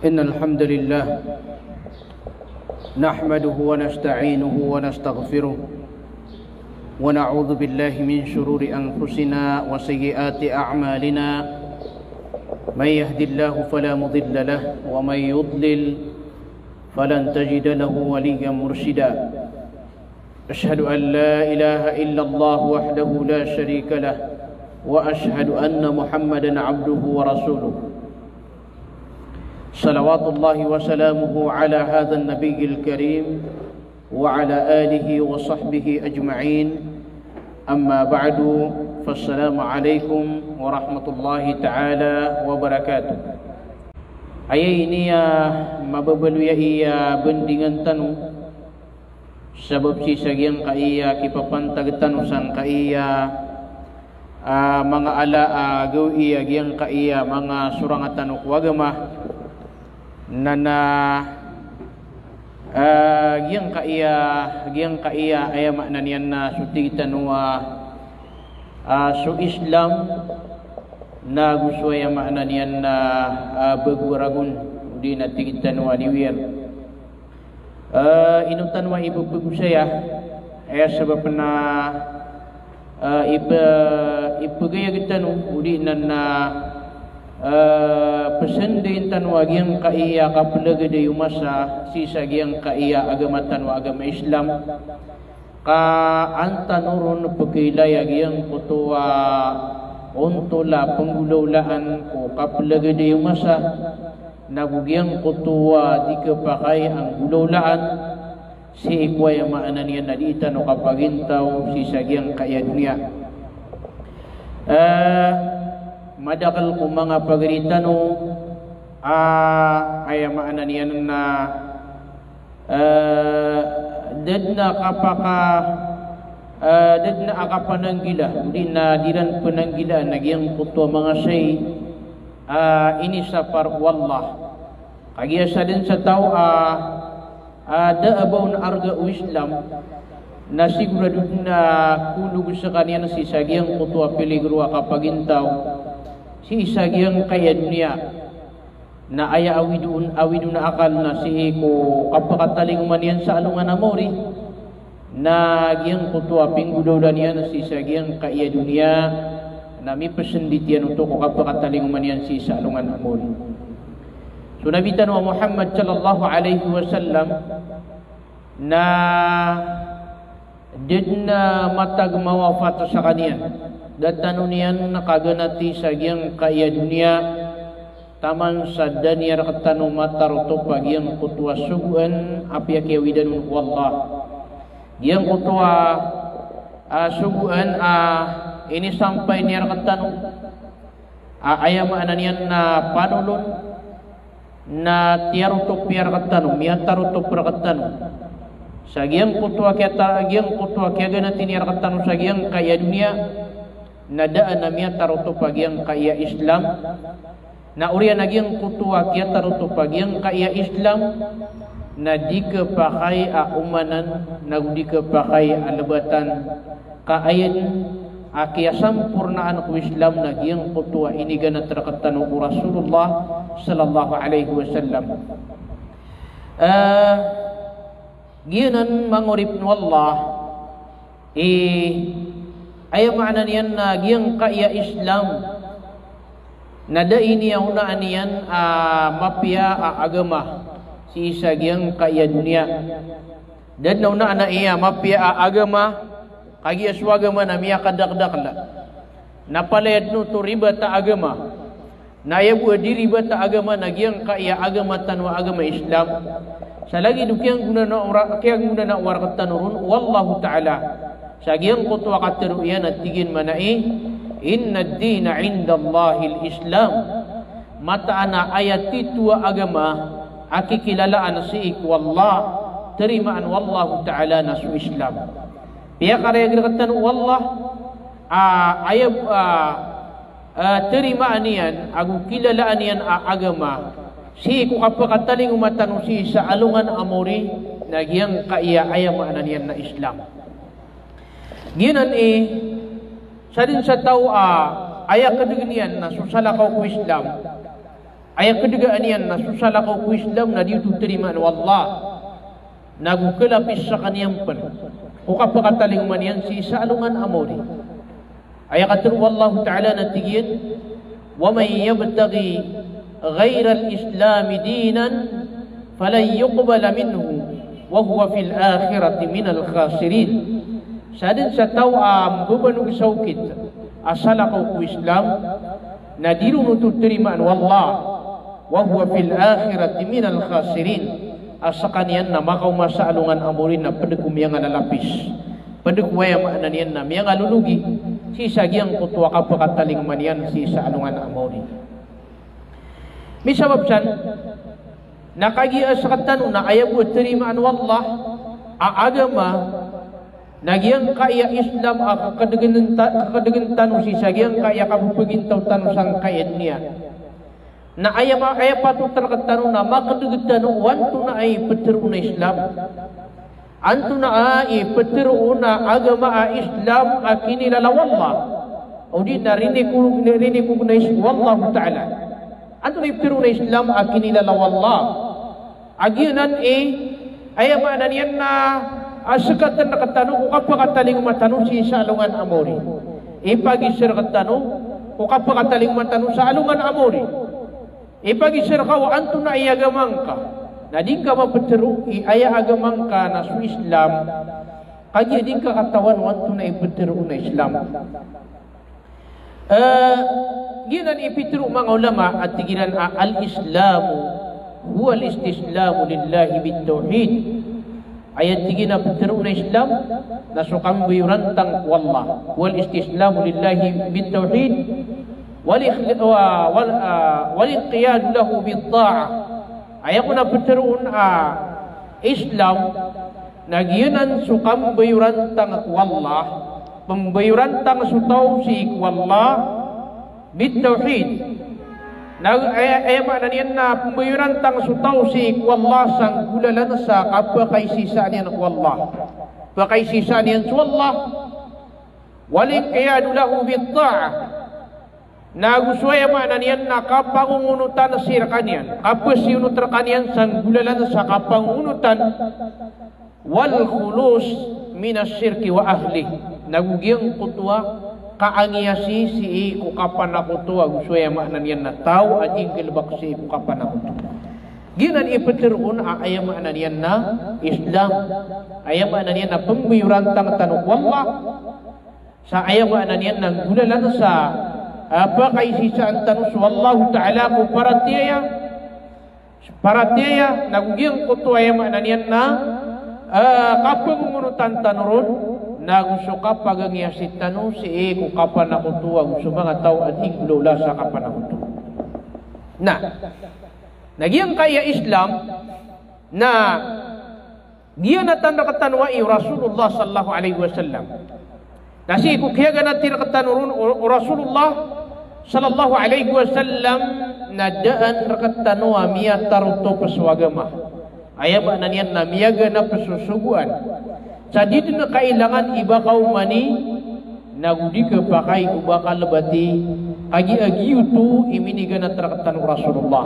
إن الحمد لله نحمده ونستعينه ونستغفره ونعوذ بالله من شرور أنفسنا وسيئات أعمالنا من يهد الله فلا مضل له ومن يضلل فلن تجد له وليا مرشدا أشهد أن لا إله إلا الله وحده لا شريك له وأشهد أن محمدا عبده ورسوله صلوات الله وسلامه على هذا النبي الكريم وعلى آله وصحبه أجمعين أما بعد فالسلام عليكم ورحمة الله تعالى وبركاته. Ayat ini ya mababalu ya iya bendingan tanu sebab si sagyang kaiya kipapantag tanu sang kaiya mga ala gaw iya gyang kaiya mga surang tanu kuwagama nana gyang kaiya ay makna niyan na suti tanwa su Islam na gusto ay makna niyan na baguragun di natin tanwa ni wir inutan wa ibu saya ay sebab na ibu gaya kita udi na pesan din tanwa gyang kaiya kapulaga de yumasa sisa gyang kaiya agama tanwa agama Islam ka antanurun pagkailaya gyang kutuwa untola penggulaulaan ko kapulaga de yumasa nabugyang kutuwa di kapakai ang gulaulaan si ikwaya maanan yan nalitan o kapagintaw sisa gyang kaiya dunia madakal ko mga pagritano ay maanan yan na dad na akapananggila di na diran pananggila nagyang kuto mga say ini sa parwallah kagya sa din sa tao daabaw na arga o Islam na sigurado na kulog sa kanya na si sagyang kuto peligro akapagintaw si isagyang kaya dunia na aya awidun na akal na si ko kapakataling man yan sa alungan amori na gyang kutua pinggudodan yan si isagyang kaya dunia na may pasenditian untuk ko kapakataling man yan si sa alungan amori. So nabitan wa Muhammad sallallahu alaihi wasallam na didna matag mawafat sa kanya datano niyan nakaganati sa gyang kaya dunia taman sa danyar katano mataruto pag gyang kutwa suguan apya kiyawidan wallah gyang kutwa suguan ini sampai niyar katano ayama ananian na panulon na tiyaruto piyar katano miyataruto pra katano sa gyang kutwa kya ganati niyar katano sa gyang kaya dunia nadaan na miya taruto pagyang kaya Islam na uriya nagyang kutuwa kya taruto pagyang kaya Islam na di ka pakay umanan na di ka pakay alabatan kaayan kaya sampurnaan ko Islam nagyang kutuwa iniga na tarakatan ko Rasulullah sallallahu alaihi wasallam giyanan mangurip wallah ay makna niyan na gyang kaya Islam na dai niya unaan niyan mapya agama si isa gyang kaya dunia dan na unaan na iya mapya agama kagi aswagama na miya kadakdakla napalayad no to riba ta agama na yabu di riba ta agama na gyang kaya agama tanwa agama Islam sa lagi dukyang guna na warakatan nurun wallahu ta'ala sagyang kutwa katiruyan at tigin manai inna ad-dina inda Allahil Islam mataana ayat titwa agama akikilalaan si ikwallah terimaan wallahu ta'ala na su Islam piya karaya gilakatan wallah ayat terimaan niyan agu kilalaan niyan agama si ko kapakataling umatan si sa alungan amori nagyang kaiya ayamanan niyan na Islam ginan sa din sa tao ayak kadugnian na susalakaw ko Islam Ayat kedua anian na susala ko ku Islam na diutu terima wallah. Nagu kelapis sa kaniyang pen. Ku kapakataling manian si saalungan amori. Ayat kata wallahu ta'ala natigiyan wa may yabtaghi ghayra al-islam dinan falan yuqbala minhu wa huwa fil akhirati minal khasirin. Sadin sa tawam bubanug saukit asala ko ku Islam na dirunutu terima wallah wa huwa fil akhirati minal khasirin. Asakanian na makaw masaalungan amurin na pedegum yang analapis pedeg waya maknanian na yang alulugi si sagiang kutwa kapakataling manian si saalungan amurin. Misababsan nakagi asakatan na ayaw terimaan wallah agama Nagiang kaya Islam kadegan tanu si sagiang kaya kabupagin tau tanu sang kaya niya. Na ayam ayam patut terketanu na makadegan tanu wantu na ay peteru na Islam. Antu na ay peteru na agama Islam akini lalawallah. Udi na rini ku na wallahu ta'ala. Antu na peteru na Islam akini lalawallah. Agianan ayam ananian na asukatan nakatanu kapakataling matanu si salungan amori. Ipagisir katanu kapakataling matanu sa alungan amori. Ipagisir kau antu na iagamang ka. Na di ka mapeteru iya agamang ka na su Islam. Kaya di ka katawan wantu na ipeteru na Islam. Ginan ipiteru mga ulama at tigiran al-Islamu huwa al-istislamu lillahi bit-tauhid. Ayat tiga na peteru na Islam na sukang buyurantang wallah wal istislamu lillahi bit-tauhid wal inqiyad lahu bit-ta'ah. Ayat ko na peteru na Islam nagyunan sukang buyurantang wallah pembuyurantang sutaw si wallah bit-tauhid. Ayat maknanian na pembuyuran tang sutaw si wallah sang gulalan sa kapakaisisa niyan wallah. Pakaisisa niyan sa wallah. Waling kayadu lahu bitta'ah. Naguswaya maknanian na kapangungunutan sir kanyan. Kapasiunutan kanyan sang gulalan sa kapangunutan. Wal khulus minas syirki wa ahli. Nagugiyang kutwa kaangiasi si ku kapan aku tua guswaya maknanian na tau anjing kelebak si ku kapan aku tua. Ginan ipeterun ayam maknanian na Islam. Ayam maknanian na pembuyuran tang tanuk wallah. Sa ayam maknanian na gulalan sa apa kaisisaan tanus wallahu ta'ala ku paratiya nagugiyang ku tua ayam maknanian na kapang munutan tanurun nagusuka pagangiasit tanu si ku kapan aku tua gusto mga tao at iglola sa kapan ako tua. Nah, nagyang kaya Islam na dia natanda katanwai Rasulullah sallallahu alaihi wasallam. Nasi ku kaya ganatin katanurun Rasulullah sallallahu alaihi wasallam nadaan katanwa miya taruto paswagama. Ayam nanian na miyaga na pasusuguan. Sa dito na kailangan iba kaumani nagudi ka pakai ubaka lebati agi-agi itu iminiga na terakatan Rasulullah.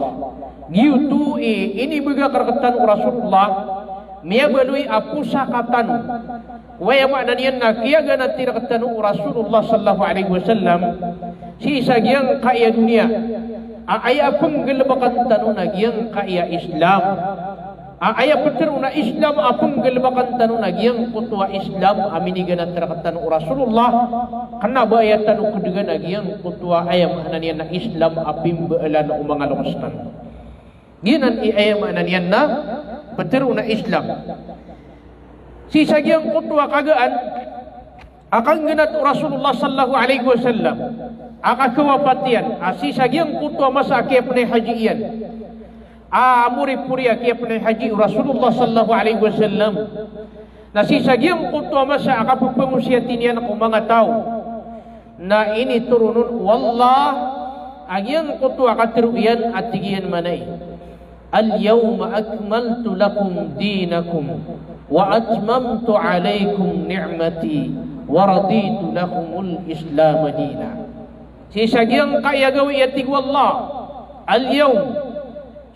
Gitu ini baga terakatan Rasulullah miya balui apusa katanu. Waya maknanian na kiyaga na terakatan Rasulullah sallallahu alaihi wasallam si sagyang kaya dunia. Aya penggelebakan tanu nagyang kaya Islam. Ayat peteru na Islam apung gelbakan tanu nagyang kutwa Islam aminiga na terakatan Rasulullah kana ba ayat tanu kedegan nagyang kutwa ayam ananian na Islam apim beelan umang alostan. Ginan ayam ananian na peteru na Islam. Si sagyang kutwa kagaan akan genat Rasulullah sallallahu alaihi wasallam aka kewapatian si sagyang kutwa masa akhir pernah hajian. Murid puria kia pernah haji Rasulullah sallallahu alaihi wasallam. Nasi sagyang kutwa masa akapu pengusiatin yan ako mga tao. Na ini turunun wallah agyang kutwa katiruyan at tigiyan manay. Al-yawma akmaltu lakum dinakum wa atmamtu alaykum ni'mati wa raditu lakumul islam dina. Si sagyang kaya gawi yatig wallah al-yawm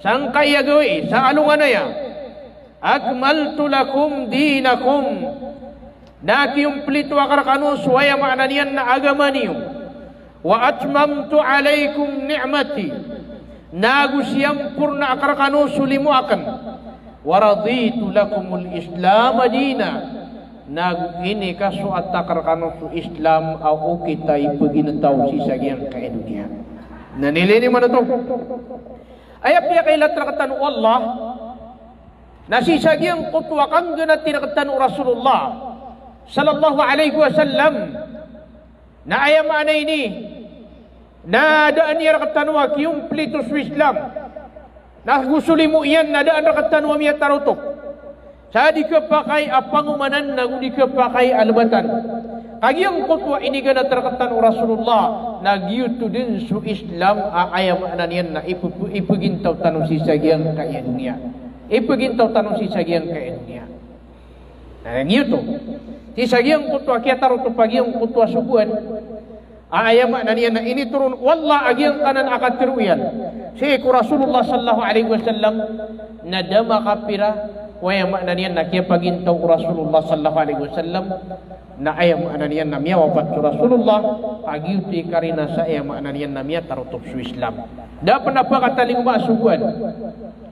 sang kaya gawi sa alunganaya akmaltu lakum dinakum nakiumplito akar kanus waya maananian na agama niyo wa atmamtu alaikum ni'mati nagusyam purna akar kanus sulimu akan wa raditu lakumul islam dina nagu ini kasu atakar kanus Islam au kita ipaginataw si sagyang kay dunia nanilini man ito ayap niya kay latrakatan Allah nasisagyang kutwa kang ganat tinakatan Rasulullah sallallahu alaihi wasallam na ayam ana ini na daan niya rakatan wa kiyong plito sa Islam na gusuli mo iyan na daan rakatan wa miya tarutok sa di ka pakay apangumanan na di ka pakay alabatan kagyang kutwa ini ganat rakatan Rasulullah nagyuto din sa Islam ayam ana niyan na ipagintaw tanong si sagyang kaya dunia ipagintaw tanong si sagyang kaya dunia nagyuto si sagyang kutwa kaya tarutok pagyang kutwa subuan ayam na niyan na ini turun wallah agyang kanan akad tiruyan si Rasulullah sallallahu alaihi wasallam nadama kapira waya makna niyan na kaya pagintaw Rasulullah sallallahu alaihi wasallam na ayam makna niyan na miya wapat Rasulullah agiuti karina sa ayam makna niyan na miya tarutok sa Islam dapat na pa kataling masubuan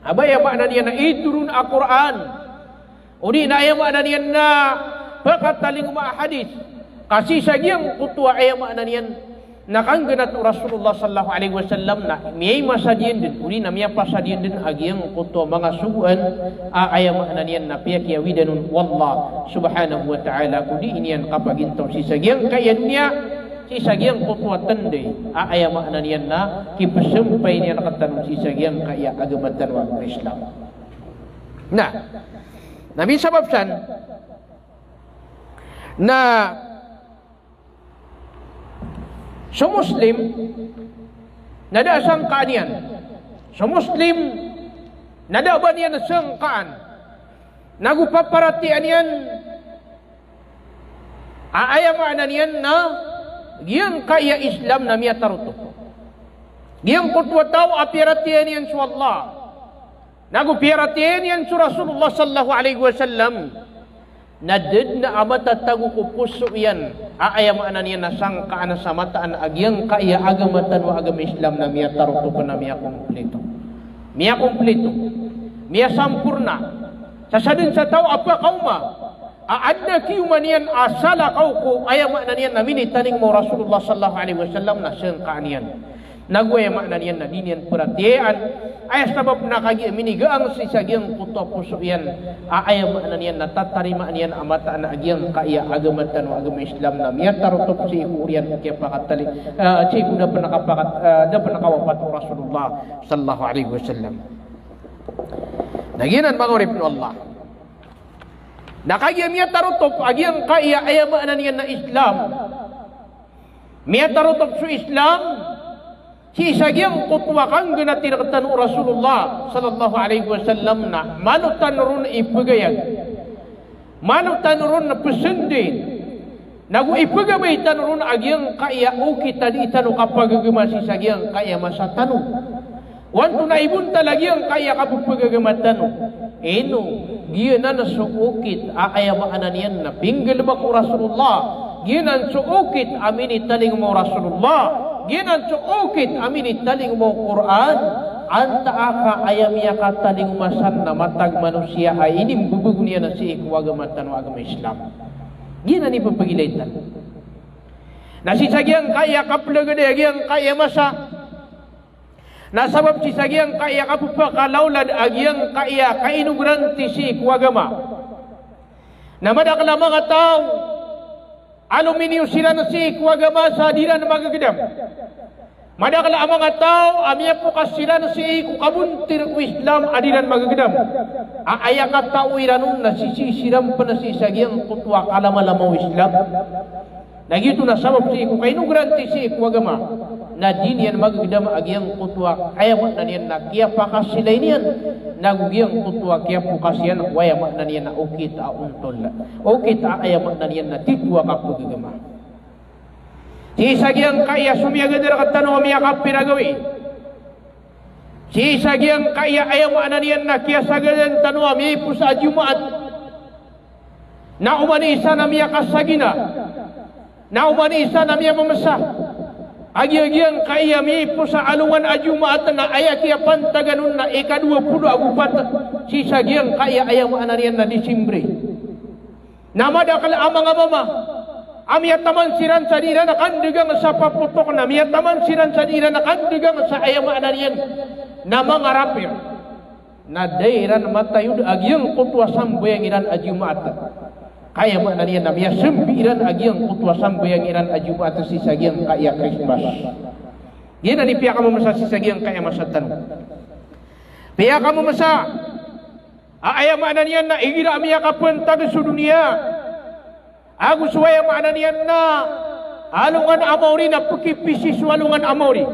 abaya makna niyan na iturun Al-Quran udi na ayam makna niyan na pakataling hadis kasi sagyang kutwa ayam makna niyan nakangganat Rasulullah sallallahu alaihi wasallam na miyay masadiyan din uli na miya pasadiyan din agyang kutwa mga subuan ayam makna niyan na piyak yawidanun wallah subhanahu wa ta'ala kudi iniyan kapagintaw si sagyang kaya niya si sagyang kutwa tande ayam makna niyan na kipasampay niya nakatanong si sagyang kaya agamatan wa Islam na namin sababsan na so Muslim nada sangkaan yan so Muslim nada ba niyan sangkaan nagupaparatian yan aayama niyan na giyang kaya Islam na miya taruto giyang kutwa tao apiratian yan sa Allah nagupiratian yan sa Rasulullah sallallahu alaihi wasallam nadid na amata tagu ko puso yan aayam anan yan nasangkaan sa mataan agyang kaya agamatan wa agam Islam na miya taruto pa na miya kompleto miya sampurna sasadin sa tao apa kauma aadna kiyuman yan asala kau ko ayam anan yan namin itaning mo Rasulullah sallallahu alaihi wasallam na sangkaan yan nagwaya makna niyan na dinian perhatian ay sabab na kagi minigaang si sagyang kutwa puso yan ayam makna niyan na tatarima niyan amata na agyang kaya agamatan wa agama Islam na miya tarutok si kurian kaya pakatali si kuda penakapakat da penakawapat Rasulullah sallallahu alaihi wasallam naginan mga urip Allah nakagi miya tarutok agyang kaya ayam makna niyan na Islam miya tarutok su Islam si sagyang kutwa kang ginatinakatan Rasulullah sallallahu alaihi wasallam na manutan ron ipagayag manutan ron na pesendin nagu ipagamitan ron agyang kaya o kita di itano kapag gagama si sagyang kaya masatano wanto na ibunta lagi ang kaya kapag pagagamatan eno giyan na suukit aayabaan niyan na pinggal ba ko Rasulullah giyan ang suukit amin italing mo Rasulullah ginan suukit amin italing mo Quran anta aka ayamiya kataling masan na matag manusia ay inim bubug niya na si ikwagamatan wa agama Islam ginan ni papagilitan nasisagyang kaya kaplagade agyang kaya masa nasabab sisagyang kaya kapupakalawlad agyang kaya kainugranti si ikwagama namadakla mga tao aluminio sila na si ikwagama sa dinan na magagidam madakala ang mga tao amiya po kasila na si ikukabuntir ko Islam adinan magagidam aaya ka tao iranun na sisisiram pa na si sagyang kutwa kalamalamaw Islam nagito na sabab si ikukainugrante si ikwagama na din yan magagidam agyang kutwa ayamat na niyan na kaya pakasilay niyan nagugyang kutwa kaya pukasyan wayamat na niyan na ukit untol ukit ayamat na niyan na titwa kapagagama si sagyang kaya sumiyagadar katano umiyak pinagawi Si sagiang kaya ayam ananian na kia sagadan tanwa mi pusa Jumaat. Na umani isa na miya kasagina. Na umani isa na miya mamasa. Agi-agiang kaya mi pusa alungan a Jumaat na aya kia pantaganun na ika-20 agupat. Si sagiang kaya ayam ananian na Disimbre. Namada kala amang amama. Amia taman siran sa dira na kandigang sa paputok na. Amia taman siran sa dira na kandigang sa ayam ananian. Na mga rapir. Na dairan matayud agyang kutwa sambayang iran a Jumaat. Kaya ananian na miya sembiran agyang kutwa sambayang iran a Jumaat si sagyang kaya Christmas. Yan na ni piya ka mo masa si sagyang kaya masatan. Piya ka mo masa. Ayam ananian na igira miya ka puntag sa dunia. Aku suaya maknanian na alungan amori na pekipisi sualungan amori.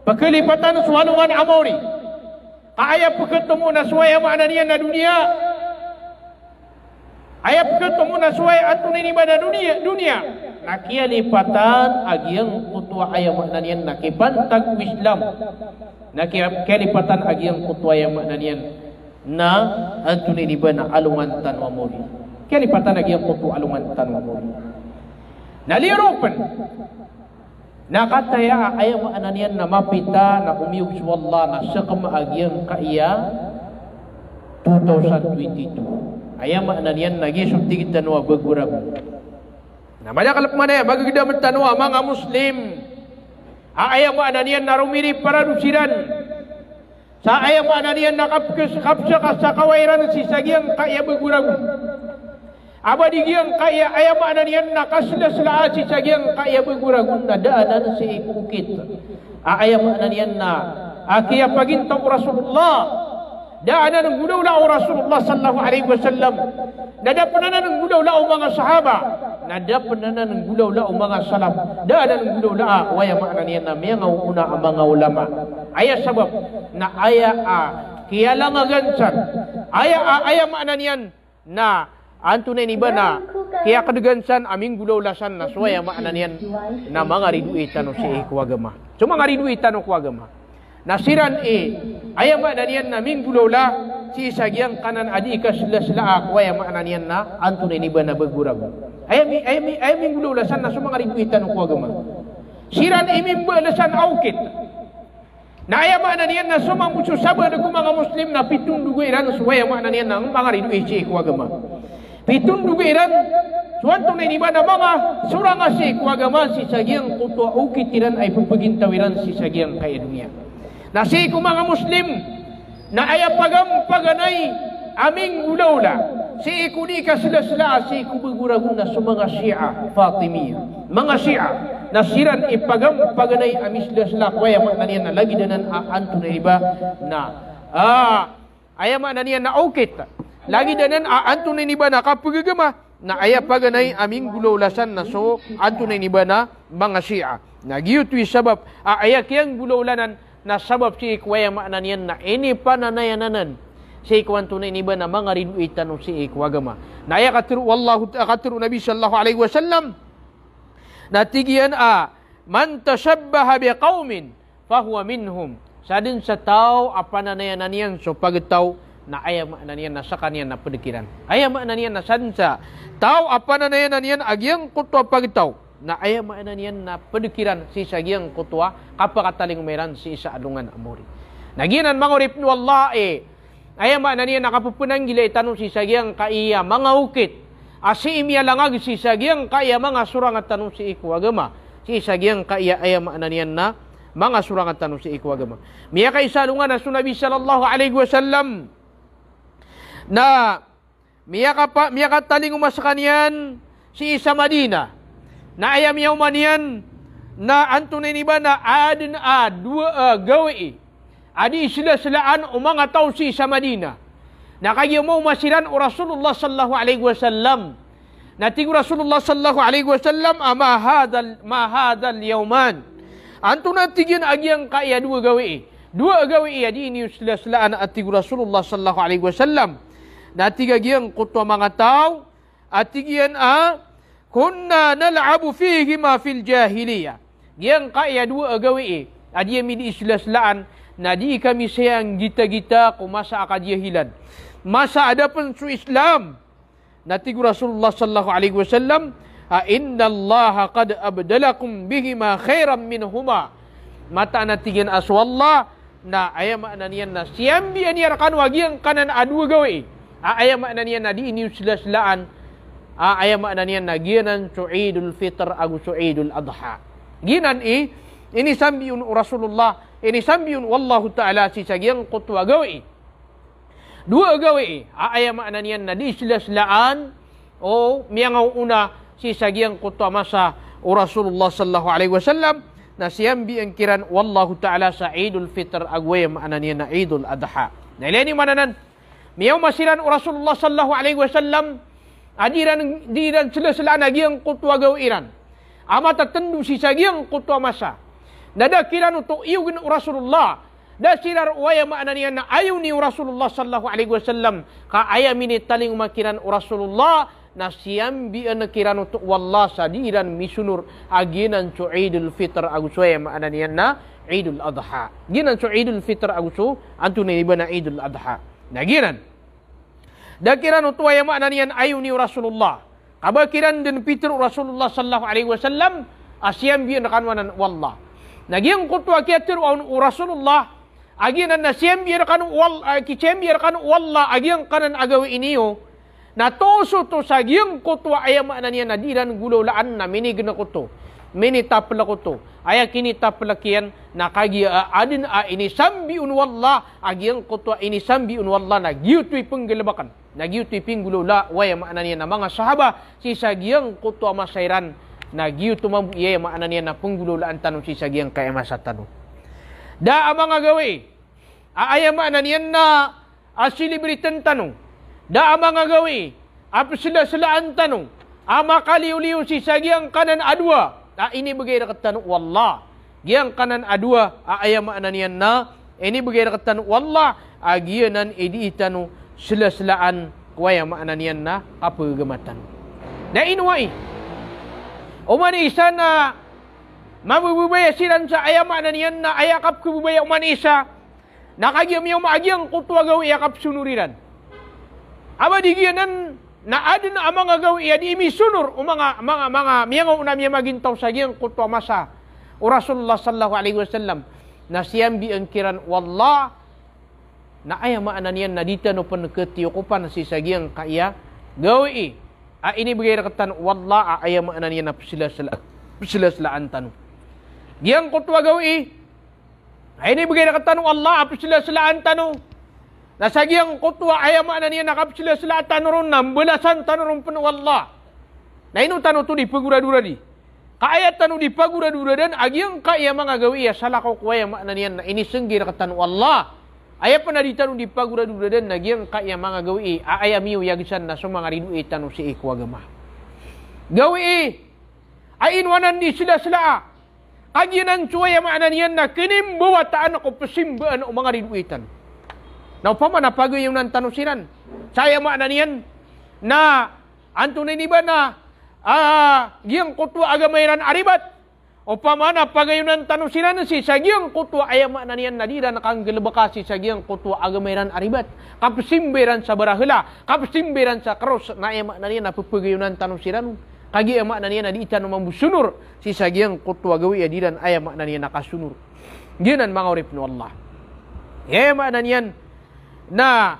Pekelipatan sualungan amori. Ayah peketemu na suaya maknanian na dunia. Ayah peketemu na suaya atun ini pada dunia. Nakia lipatan agiang kutua ayah maknanian na kipantag Islam. Nakia lipatan agiang kutua ayah maknanian na atun ini pada alungan tan amori. Kaya lipatan lagi ang kutu alungan tanong mo. Naliropan. Nakataya ayaw mo ananian na mapita na umiyog sa Allah na sa kamaagiyang kaiya 2022. Ayaw mo ananian na gisubtigit tanwa bagurag. Na mayakalap man eh, bagagdaman tanwa mga Muslim. Ayaw mo ananian na rumiri para dusiran. Sa ayaw mo ananian na kapsa ka sa kawairan si sagyang kaya bagurag. Abadi giang kaya ayam ananian na kasla-sla si sagyang kaya baguragun na daanan si ikukit. Ayam ananian na akiya pagintaw Rasulullah. Daanan ng gudaw lao Rasulullah sallallahu alaihi wasallam. Nadapanan ng gudaw lao mga sahaba. Nadapanan ng gudaw lao mga salaf. Daanan ng gudaw lao ayam ananian na may ngauna ang mga ulama. Aya sabab na aya kiya lang agansan. Ayam ananian na antunay ni ba na kaya kadugansan aming gulaw lasan na suwaya maananian na mga riduitan si kuwagama. So mga riduitan kuwagama. Nasiran ayam maananian na aming gulaw la si sagyang kanan adi kasla-sla kuwaya maananian na antunay ni ba na bagurag. Ayaming gulaw lasan na so mga riduitan kuwagama. Siran iming lasan aukit. Na ayam maananian na sumang muso sabad ko mga Muslim na pitong duguiran suwaya maananian na mga riduit si kuwagama. Pitun dugiran suwanto na iniba na mga surang si kuagama si sagyang kutua ukitiran ay pupagintawiran si sagyang kaya dunia. Na si mga Muslim na ayapagam paganay aming ulawla si ikuni ka sila si kubaguragun na sa mga Shia Fatimiyya. Mga Shia na siran ipagam paganay amis sila kaya maknanian na lagi danan aanto na iba na ayama na niya na ukit. Lagi danan anto na niba na kapagagama na aya paganay aming gulawlasan na so anto na niba na mga Shia. Nagyutwi sabab aya kiyang gulawlanan na sabab si ikwaya maananian na ini pananayananan si ikwanto na niba na mga rinuitan o si ikwagama. Na aya katiru wallahu katiru Nabi sallallahu alaihi wasallam na tigiyan man tashabbaha biqaumin fahuwa minhum. Sa din sa tao apananayanan niyan so pagtaw na ayam ananian na sa kaniyan na pedikiran. Ayam ananian na sansa. Tao apa ananian niyan agyang kutwa pagtaw. Na ayam ananian na pedikiran si sagyang kutwa kapakataling meran si isa adungan amori. Naginan mangurip ni Allah ayam ananian na kapupunang gilay tanong si sagyang kaiya mga ukit. Asi imya langag si sagyang kaiya mga surang at tanong si ikwagama. Si sagyang kaiya ayam ananian na mga surang at tanong si ikwagama. Miya kay salungan na sunabi sallallahu alaihi wasallam na miyaka taling umasakanian si isa Madina na ayam yaw manian na antunay ni ba na adin dua gawi adi sila-silaan o mga tao si isa Madina na kayo mo masiran o Rasulullah sallallahu alaihi wasallam na tigo Rasulullah sallallahu alaihi wasallam ma hadal yawman antuna tigyan agyang kaya dua gawi adi ini sila-silaan at tigo Rasulullah sallallahu alaihi wasallam na tigagiyang kutwa mga tao at tigiyan kunna nal'abu fihi ma fil jahiliya. Giyang kaya dua agawi adiyami di islaslaan Nadi kami sayang gita-gita ku masa akajahilan. Masa ada pun su Islam. Nati Rasulullah sallallahu alaihi wasallam, innallaha qad abdalakum bihima khairan minhuma. Mata natigin aswallah na aya makna niyan na siambi ani rakan wagiang kanan adu gawe. Aya makna niyan na di ini sila-silaan. Aya makna niyan na ginan Idul Fitr agu Idul Adha. Ginan ini sambiun Rasulullah, ini sambiun wallahu taala si sagiang qutwa gawe. Dua gawe. Aya makna niyan na di sila-silaan o miangaw una si sagiang qutwa masa Rasulullah sallallahu alaihi wasallam na siyambi ang kiran wallahu ta'ala sa Idul Fitr agway makna niyan na Idul Adha. Nailani mananan miyaw masilan Rasulullah sallallahu alaihi wasallam diran sila-silaan agiang qutwa gawiran. Ama tatendu si sagiang qutwa masa. Nada kiran untuk iugin Rasulullah. Da silar waya makna niyan na ayaw ni Rasulullah sallallahu alaihi wasallam ka aya minit taling makiran Rasulullah na siyambi an kiran untuk wallah sadiran misunur aginan cu Idul Fitr agus waya makna niyan na Idul Adha. Ginan cu Idul Fitr agus antu ni ibana Idul Adha. Naginan. Da kiran untuk waya makna niyan ayaw ni Rasulullah. Kabakiran din Fitr Rasulullah sallallahu alaihi wasallam asyambi an kanwanan wallah. Nagiang kutwa kiatir Rasulullah agian na siyembir kan kicembir kan walla agian kanan agawi iniyo na toso to sa agian kutwa ayama na niya nadiran gulolaan na mini gina kuto mini tapla kuto aya kini tapla kiyan na kagi adin ini sambiun walla agian kutwa ini sambiun walla na giyutoy penggelabakan na giyutoy pinggulola waya makna niya na mga sahaba si sagiang kutwa masairan na giyuto mabuya makna niya na penggulolaan tanong si sagiang kaya masa tanong. Da ang mga gawi, aayama na niyan na asilibritan tanong. Da ang mga gawi, apsila-silaan tanong. Ama kaliw-liw si sagiang kanan adwa. Ini bagay na katanong, wallah. Giyang kanan adwa, aayama na niyan na, ini bagay na katanong, wallah. Agiyanan edi itanong, sila-silaan, kuwayama na niyan na, kapagamatan. Na inuwai, umani isa na, mabububaya silan sa ayama na niyan na ayakap kububaya uman isa. Nakagiyam yung maagyang kutwa gawi yakap sunuriran. Aba digiyanan na adin na amang gawi ya di imisunur o mga miyangaw na miya magintaw sa giyang kutwa masa. O Rasulullah sallallahu alaihi wasallam na siyambi ang kiran wallah na ayama na niyan na dita no panagkatiyukupan si sagyang kaya gawi. Ini bagay rakatan wallah ayama na niyan na sila-silaan tanong. Giyang kutwa gawi, ay ini bagay nakatanong Allah, apos sila-silaan tanong. Nasa giyang kutwa, ayama na niya nakap sila-silaan tanong ron, nambalasan tanong ron pano Allah. Na ino tanong to di pagura-dura di. Kaayat tanong di pagura-dura dan, agiyang kaya mga gawi, salakaw ko ayama na niya na inisenggi nakatanong Allah. Aya pa na di tanong di pagura-dura dan, agiyang kaya mga gawi, aayamiyo yagisan na sa mga rinu'i tanong si ikwagama. Gawi, ay inwanan di sila-silaan. Aginan suwaya maana niyan na kinimbuwataan ako pasimbaan o mga rinuitan. Na upama na pagayunan tanusiran. Saya maana niyan na antunay ni ba na giyang kutwa agamayran aribat. Upama na pagayunan tanusiran si sa giyang kutwa ay maana niyan na dira nakanggelebakasi sa giyang kutwa agamayran aribat. Kapasimbiran sa barahela, kapasimbiran sa cross na ay maana niyan na pagayunan tanusiran. Kagi emak na niya na di itan mambusunur si sagiang kutwa gawi adiran ay emak na niya nakasunur. Ginan mga urip no Allah. Emak na niyan na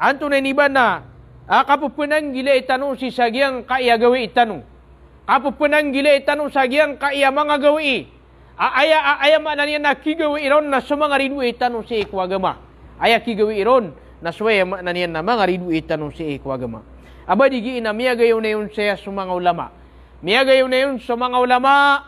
anto na niba na kapupunan gila itanong si sagiang kaya gawi itanong. Kapupunan gila itanong sagiang kaya mga gawi. Aya emak na niya na kigawi iron na sa mga ridu itanong si ikwagama. Aya kigawi iron na suwaya emak na niya na mga ridu itanong si ikwagama. Aba digi na miyagayaw na yun siya sa mga ulama. Miyagayaw na yun sa mga ulama.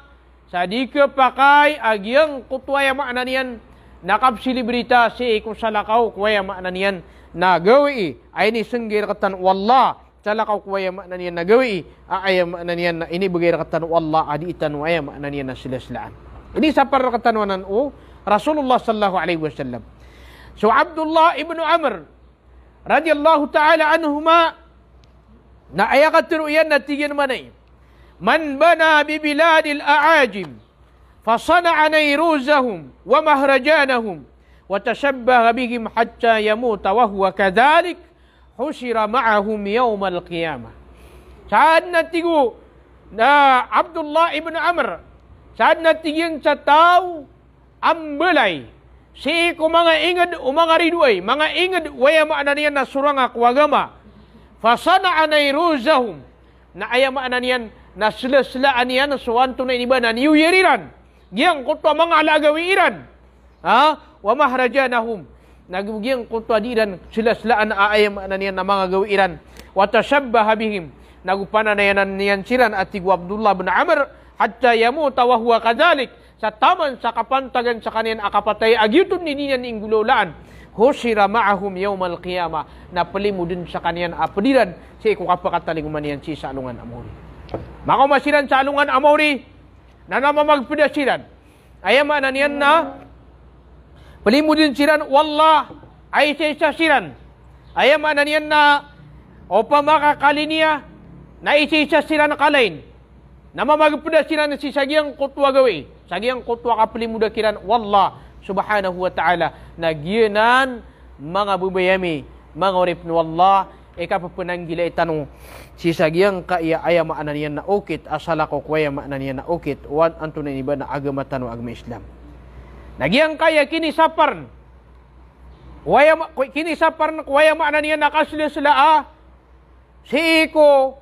Sa di ka pakay agyang kutwaya maana niyan nakapsilibrita si ikong salakaw kuwaya maana niyan na gawi. Ay ni senggir katan wallah. Salakaw kuwaya maana niyan na gawi. Ay maana niyan na ini bagay katan wallah adi itan waya maana niyan na sila-silaan. Ini sa para katanwanan o Rasulullah sallallahu alaihi wasallam. So Abdullah ibn Amr radiyallahu ta'ala anhuma na ayakatir yan na tigyan manay. Man bana bibiladil a'ajim fasana'a nayruzahum wa mahrajanahum wa tashabbaha bihim hatta yamuta wa huwa kadhalik husyira ma'ahum yaumal qiyamah. Saad na tigo na Abdullah ibn Amr, saad na tigyan sa tao ambelay si ko mga ingad o mga riduay, mga ingad waya maananiyan na surang akwagama, fasana anay ruzahum, na aya maananiyan na sila-silaan yan na suwanto na iniba na New Year iran, giyang kutwa mga alagawi iran, wa mahrajanahum, nagugiyang kutwa di iran, sila-silaan na aya maananiyan na mga gawi iran, wa tashabbaha bihim, nagupananayanan niyan siran at tigu Abdullah bin Amr, hatta yamuta wa huwa kadhalik, sa taman sa kapantagan sa kanian akapatay agyutun ni niyan inggulolaan, husyira ma'ahum yawmal qiyamah, na palimu din sa kanian apediran si ikukapakataling umanian si salungan amori. Makamasiran sa alungan amori na namamagpedasiran ayama na niyan na palimu din siran wallah ay sa siran ayama na niyan na o pamakakalinia na isa siran kalain namamagpedasiran si sagyang kutwa gawi, sagyang kutwa kapalimuda kiran wallah subhanahu wa ta'ala, nagyanan mga bubayami, mga orip ni wallah, ikapapunanggila itanong si sagyang kaya aya maananiyan na ukit, asala ko kwaya maananiyan na ukit, wan anto na iba na agama tano agama Islam. Nagyang kaya kinisaparn, kinisaparn kwaya maananiyan na kasila si iko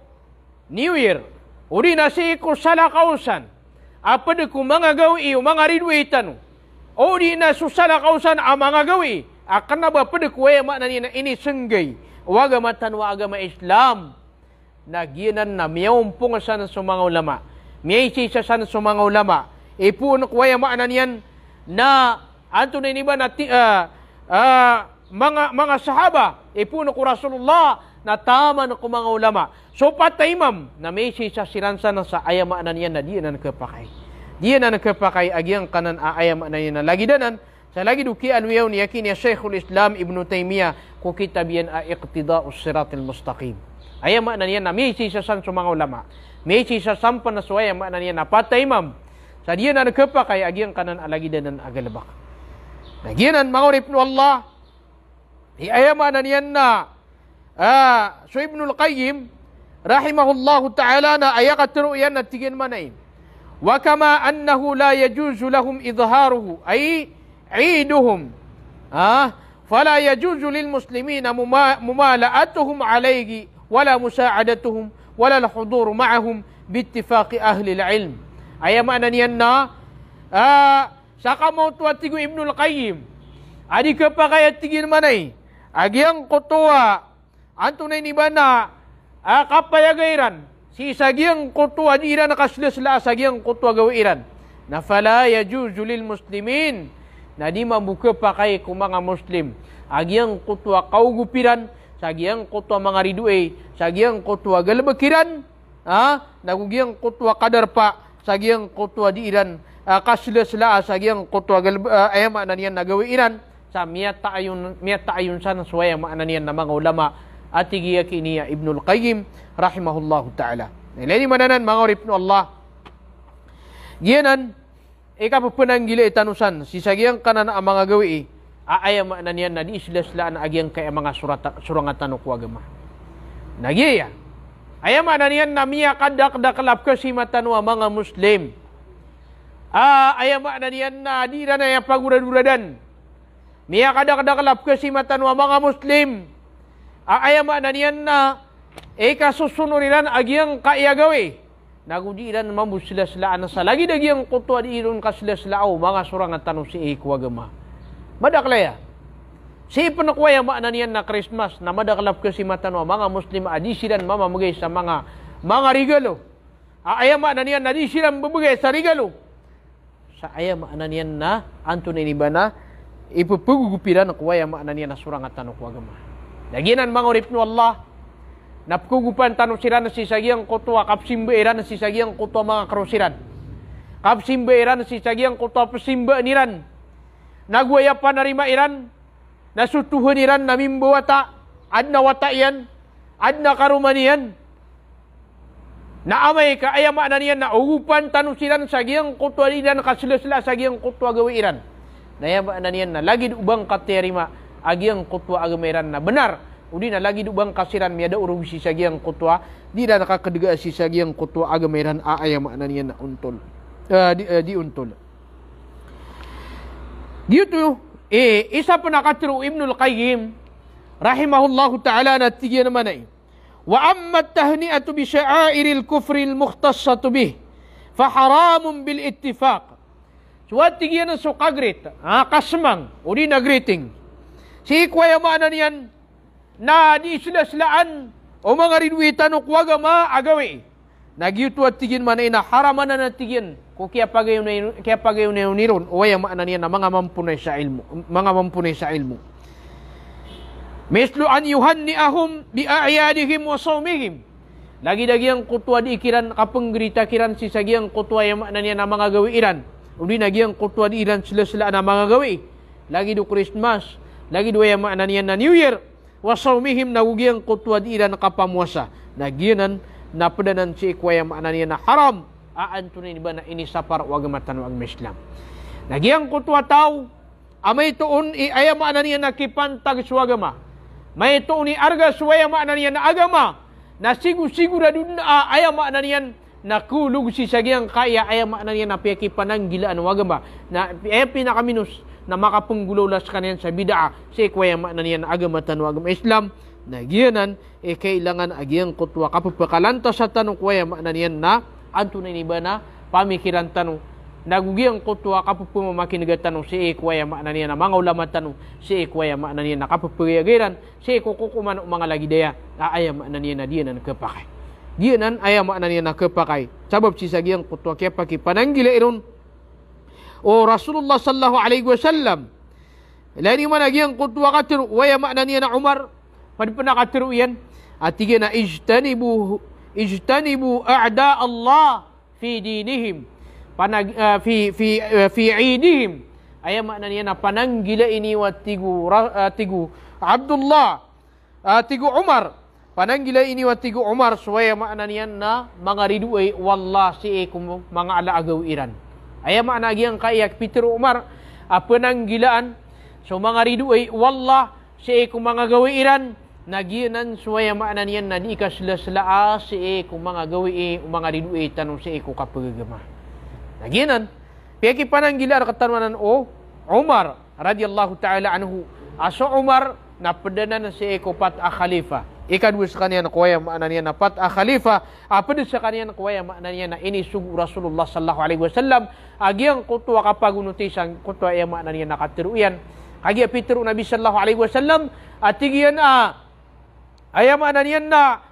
New Year, uri na si ko salakausan, apad ko mga gawi o mga ridwitan, o di na susalakausan ang mga gawi, akan na ba pad ko ay maananiyan na inisenggay, waga matan wa agama Islam, nagyanan na miyaumpong sana sa mga ulama, miyaysi sana sa mga ulama, ipuno ko ay maananiyan na anto na iniba na mga sahaba, ipuno ko Rasulullah, na tama na ko mga ulama. So patay imam na may sa siransa na sa ayamaan niya na di na nakapakay. Di na nakapakay agyang kanan ayamaan niya na lagi danan sa lagi duki alwiyaw niya kini Sheikhul Islam Ibn Taymiyyah ko kitabiyan iqtida'us siratal mustaqim. Ayamaan niya na may sa san sa mga ulama. May sa sampan na so ayamaan niya na patay imam sa di na nakapakay agyang kanan alagi danan agalabak. Nagyanan mga urip no Allah. Ayamaan niya na so Ibnul Qayyim rahimahullahu ta'ala na ayakat ru'yan at tigin manayin. Wa kama annahu la yajuzu lahum idharuhu ay iduhum. Fala yajuzu lil muslimina mumala'atuhum alayhi wala musa'adatuhum wala al-hudur ma'ahum bittifaqi ahli al-ilm. Ayaman niyan na sa kamautu at tigo Ibnul Qayyim. Adi ka pa kaya tigin manay. Agyang kutuwa anto na iniba na kapayagairan si sagyang kutwa di iran nakaslasla sagyang kutwa gawiran na fala yajuzu lil muslimin na di mabuka pa kay kung mga muslim agyang kutwa kaugupiran sagyang kutwa mga riduay sagyang kutwa galbakiran nagugyang kutwa kadar pa sagyang kutwa di iran kaslasla sagyang kutwa ayama na niyan nagawiran sa miyata ayun sana suwaya maananiyan na mga ulama at tigiya kiniya Ibnul Qayyim rahimahullahu ta'ala. Ilani mananan mga urip no Allah. Giyanan, ikapapunanggila itanusan, si sagyang kanan ang mga gawi, aayama na niyan na di islaslaan agyang kaya mga surangatan o kuwagama. Nagyaya, ayama na niyan na miya kadak-daklap kasi matanwa mga Muslim. Ayama na niyan na di na yung pagurad-uradan. Miya kadak-daklap kasi matanwa mga Muslim. Ayama na niyan na kasusunuriran agyang kaiyagawi. Nagudiran mamusila-silaan na sa lagi dagyang kutwa di iron kasila-silao mga surangan tanong si ikwagama. Madaklaya. Si panakwaya na niyan na Christmas na madaklap kasi matanwa mga Muslim adisiran mamamagay sa mga regalo. Ayama na niyan na adisiran babagay sa regalo. Sa ayama na niyan na anto na iniba na ipupugupiran na kuwaya na niyan na surangan tanong kuwagama. Laginan mga urip no Allah, napkugupan tanong sila na si sagyang kutwa, kapsimbairan na si sagyang kutwa mga karusiran. Kapsimbairan na si sagyang kutwa pasimba niran. Nagwaya pa narima iran, nasutuhan iran namimbuwata, adna wata yan, adna karumanian. Naamay ka, ayama na niyan na ugupan tanong sila na sagyang kutwa niran, kasilasla sagyang kutwa gawi iran. Naya makna niyan na lagi ubang katerima agiang kutwa agamiran na benar. Udi na lagi ubang kasiran miada urug si sagiang kutwa di na nakakadega si sagiang kutwa agamiran aaya makna niyan na untol. Di untol. Dito isa pa nakatiro Ibnul Qayyim rahimahullahu ta'ala na tigyan naman ay wa amma at-tahni'atu bi sya'airil kufri al-mukhtassatu bih fa haramun bil ittifaq. Suwat tigyan na sukagrit kasmang uri na greeting si kwaya maanan yan na di sila-silaan o mga rinwitan o kwagama agawi nagyutu at tigyan man ay na haraman na tigyan kung kaya pagayon na niron o waya maanan yan na mga mampunay sa ilmu mislo an yuhanni'ahum bi a'yadihim wa sawmihim lagi-lagi ang kutwa di ikiran kapanggrita kiran si sagiang kutwa yang maanan yan na mga gawiiran udi nagyang kutwa di iran sila-sila na mga gawi lagi do Christmas lagi do yang maanan yan na New Year wa sawmihim nagugyang kutwa di iran kapamuasa nagyanan na padanan si ikwaya maanan yan na haram aantunin ba na ini sapar wagamatan wag Islam nagyang kutwa tao amay tuon aya maanan yan na kipantag suwagama may tuon ni arga suwaya maanan yan na agama na sigu-sigura dun aya maanan yan nakulug si sagiang kaya aya makna niya na piyaki pananggilaan wagamba na pinakaminus na makapunggulolas kaniyan sa bid'a si kwaya makna niya na agamatan wagam Islam na giyanan kailangan agyang kutwa kapapakalanta sa tanong kwaya makna niya na anto na iniba na pamikiran tanong nagugyang kutwa kapapumamakinig tanong si kwaya makna niya na mga ulama tanong si kwaya makna niya na kapapagiran si kukukuman mga lagidaya aya makna niya na diyan ang kapakay dianan aya makna niya nakapakai sabab si sagiang kutwa kaya paki pananggila iron o Rasulullah sallallahu alaihi wasallam lani man agiang kutwa katiru waya makna niya na Umar padipana katiru yan atiga na ijtanibu a'da Allah fi dinihim fi idihim aya makna niya na pananggila ini wa tigu Abdullah tigu Umar pananggila ini watigo Umar suwaya makna niyan na mga riduay wallah si ekum mga alaagaw iran. Aya makna giyang kayak Peter Umar pananggilaan so mga riduay wallah si ekum mga gawi iran nagiyanan suwaya makna niyan na di ikasla-slaa si ekum mga gawi mga riduay tanong si eku kapagagama. Nagiyanan piyaki pananggila katanwanan o Umar radiyallahu ta'ala anhu aso Umar napadanan si eku pat khalifa ikadwa sa kanya na kuwaya makna niya na pat khalifa apad sa kanya na kuwaya makna niya na ini sugu Rasulullah sallallahu alaihi wasallam agiang kutwa kapagunutisan kutwa iya makna niya na katiruyan agi Peter Nabi sallallahu alaihi wasallam atigian aya makna niya na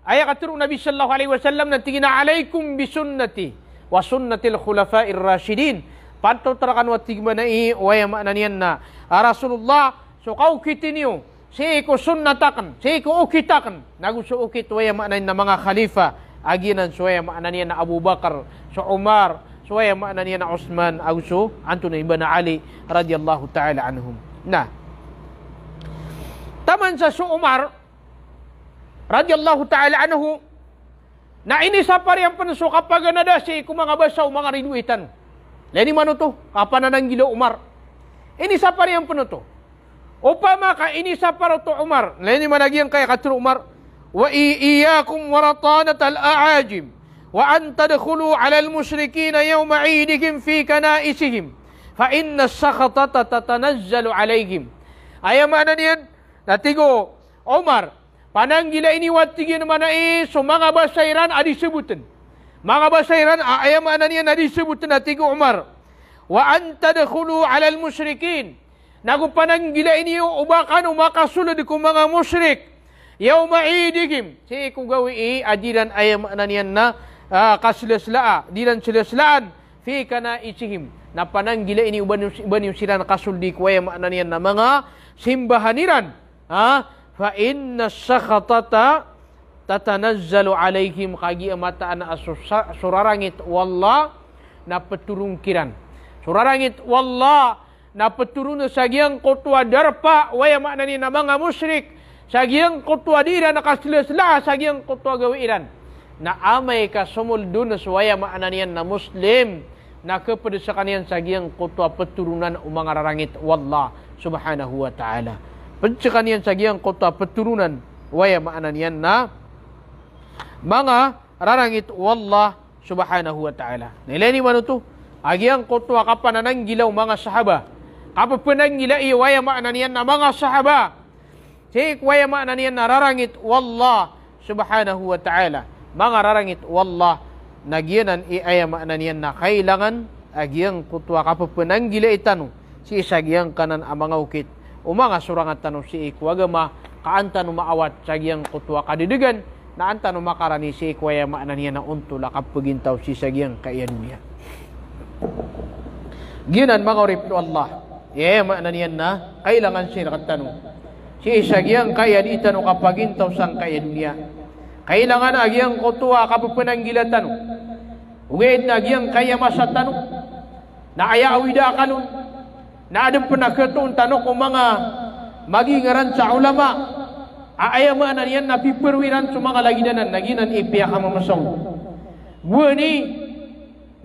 aya katiru Nabi sallallahu alaihi wasallam na tigina alaikum bisunnati wa sunnatil khulafa'ir rasyidin panto terakan watigma na waya makna niya na Rasulullah so kau kitiniyo si ko sunnatakan, si ko ukitakan. Naguso ukit waya makna na mga khalifa. Aginan suwaya makna niya na Abu Bakar, so Umar, suwaya makna niya na Uthman, aguso anto na iba na Ali radiyallahu ta'ala anhum. Na. Taman sa Umar radiyallahu ta'ala anhu na ini sa pariyang panso kapag nada si ko mga basaw mga rinuitan. Leni mano to? Kapanan ng gilo Umar. Ini sa pariyang panuto. Upama ka ini sa paroto Umar. Lain managiyang kaya katro Umar. Wa iyyakum waratanat al-a'ajim wa an tadkhulu 'ala al-mushrikeen yawma 'idihim fi kana'isihim fa inna as-sakhatata tatanazzalu 'alayhim. Aya mana niyan? Natigo Umar, pananggila ini watigin mana so mga basairan adi sebutan. Mga basairan aya mana niyan adi sebutan natigo Umar. Wa an tadkhulu 'ala al-mushrikeen nagupananggila iniyo ubakan umakasulod ko mga musyrik yawma idihim si ko gawi adiran ayam ananian na kaslasla diran slaslaan fi kana isihim na pananggila ini uban yung siran kasuldi ko ayam ananian na mga simbahaniran fa inna sakhatata tatanazzalu alaihim kagi amataan na surarangit wallah na peturungkiran surarangit wallah na peturun sa giyang kutwa darpa waya makna ni na mga musyrik sa giyang kutwa dira nakaslasla sa giyang kutwa gawiran na amay ka sumuldun sa waya makna niyan na muslim na kepada sekalian sagian kutua peturunan umang ararangit wallah subhanahu wa ta'ala. Pencekanian sagian kutua peturunan waya ma'ananian na mga rarangit wallah subhanahu wa ta'ala. Nilai ni mana tu? Agiang kutua kapananang gilaw mga sahaba. Kapapanang gila waya ma'ananian na mga sahaba. Sik waya ma'ananian na rarangit wallah subhanahu wa ta'ala. Mga rarangit wallah nagianan aya ma'ananian na kailangan agiang kutua kapapanang gila itanu si isagiang kanan amang ukit umanga surangat tanu si ikwagama kaantanu maawat sagiang kutua kadidegan na antanu makarani si ikwaya ma'ananian na untula kapagintaw si sagiang kaya dunia. Ginan mga urip Allah ma'ananian na kailangan siya nakatanu si isagiang kaya di itanu kapagintaw sang kaya dunia. Kailangan agiang kutua kapapananggila tanu. Ugait na agiang kaya masatanu. Na aya awida kanun. Na adang penakatun tanu kung mga magingaran sa ulama. Aaya maanan yan na piperwiran sa mga lagidanan. Naginan ipiya ka mamasong. Buwani.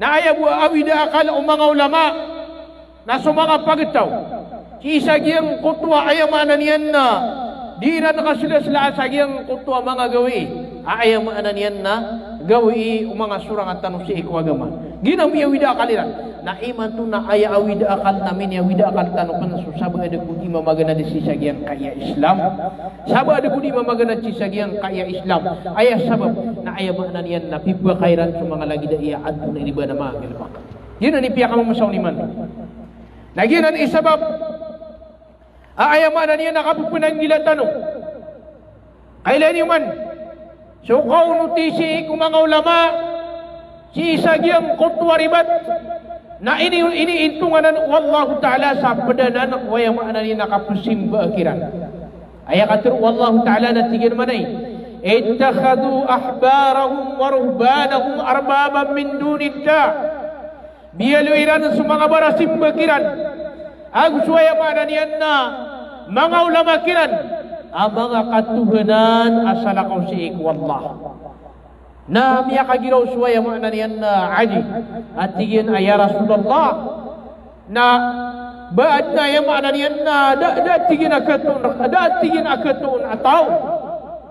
Na aya buwa awida akal o mga ulama. Na sa mga pagitaw. Si isagiang kutua aya maanan yan na di na nakasilasla sa giyang kutua mga gawi. Aaya maanan yan na gawi mga surang at tanong si ikwagama. Ginam yawida akaliran. Na iman to na aya awida akal namin yawida akal tanong kan so saba ada kung ima magana di si sagiang kaya Islam. Saba ada kung ima magana di sagiang kaya Islam. Aya sabab na aya maanan yan na pipakairan sa mga lagi da iya adto na iniba na mga gilpak. Yun ang ipiya ka mamasaw ni man. Naginan isabab aya maanan yan nakapupunanggila tanong. Kailan yung man? So kau nutisi kung mga ulama si isagiang kutwa ribat na ini intunganan wallahu ta'ala sa padanan waya maanan yan nakapusimba akiran. Aya katur wallahu ta'ala na tigil manay ittakhadu ahbarahum wa ruhbanahum arbaban min dunillah biyaluiran sa mga barasimba akiran. Agus waya maanan yan na mga ulama kiran ang mga katuhanan asalakaw si ikwallah na miya kagiraw suwaya maanan yan na Ali at tigin ay Rasulullah na baad na yan maanan yan na daat tigin akatun ataw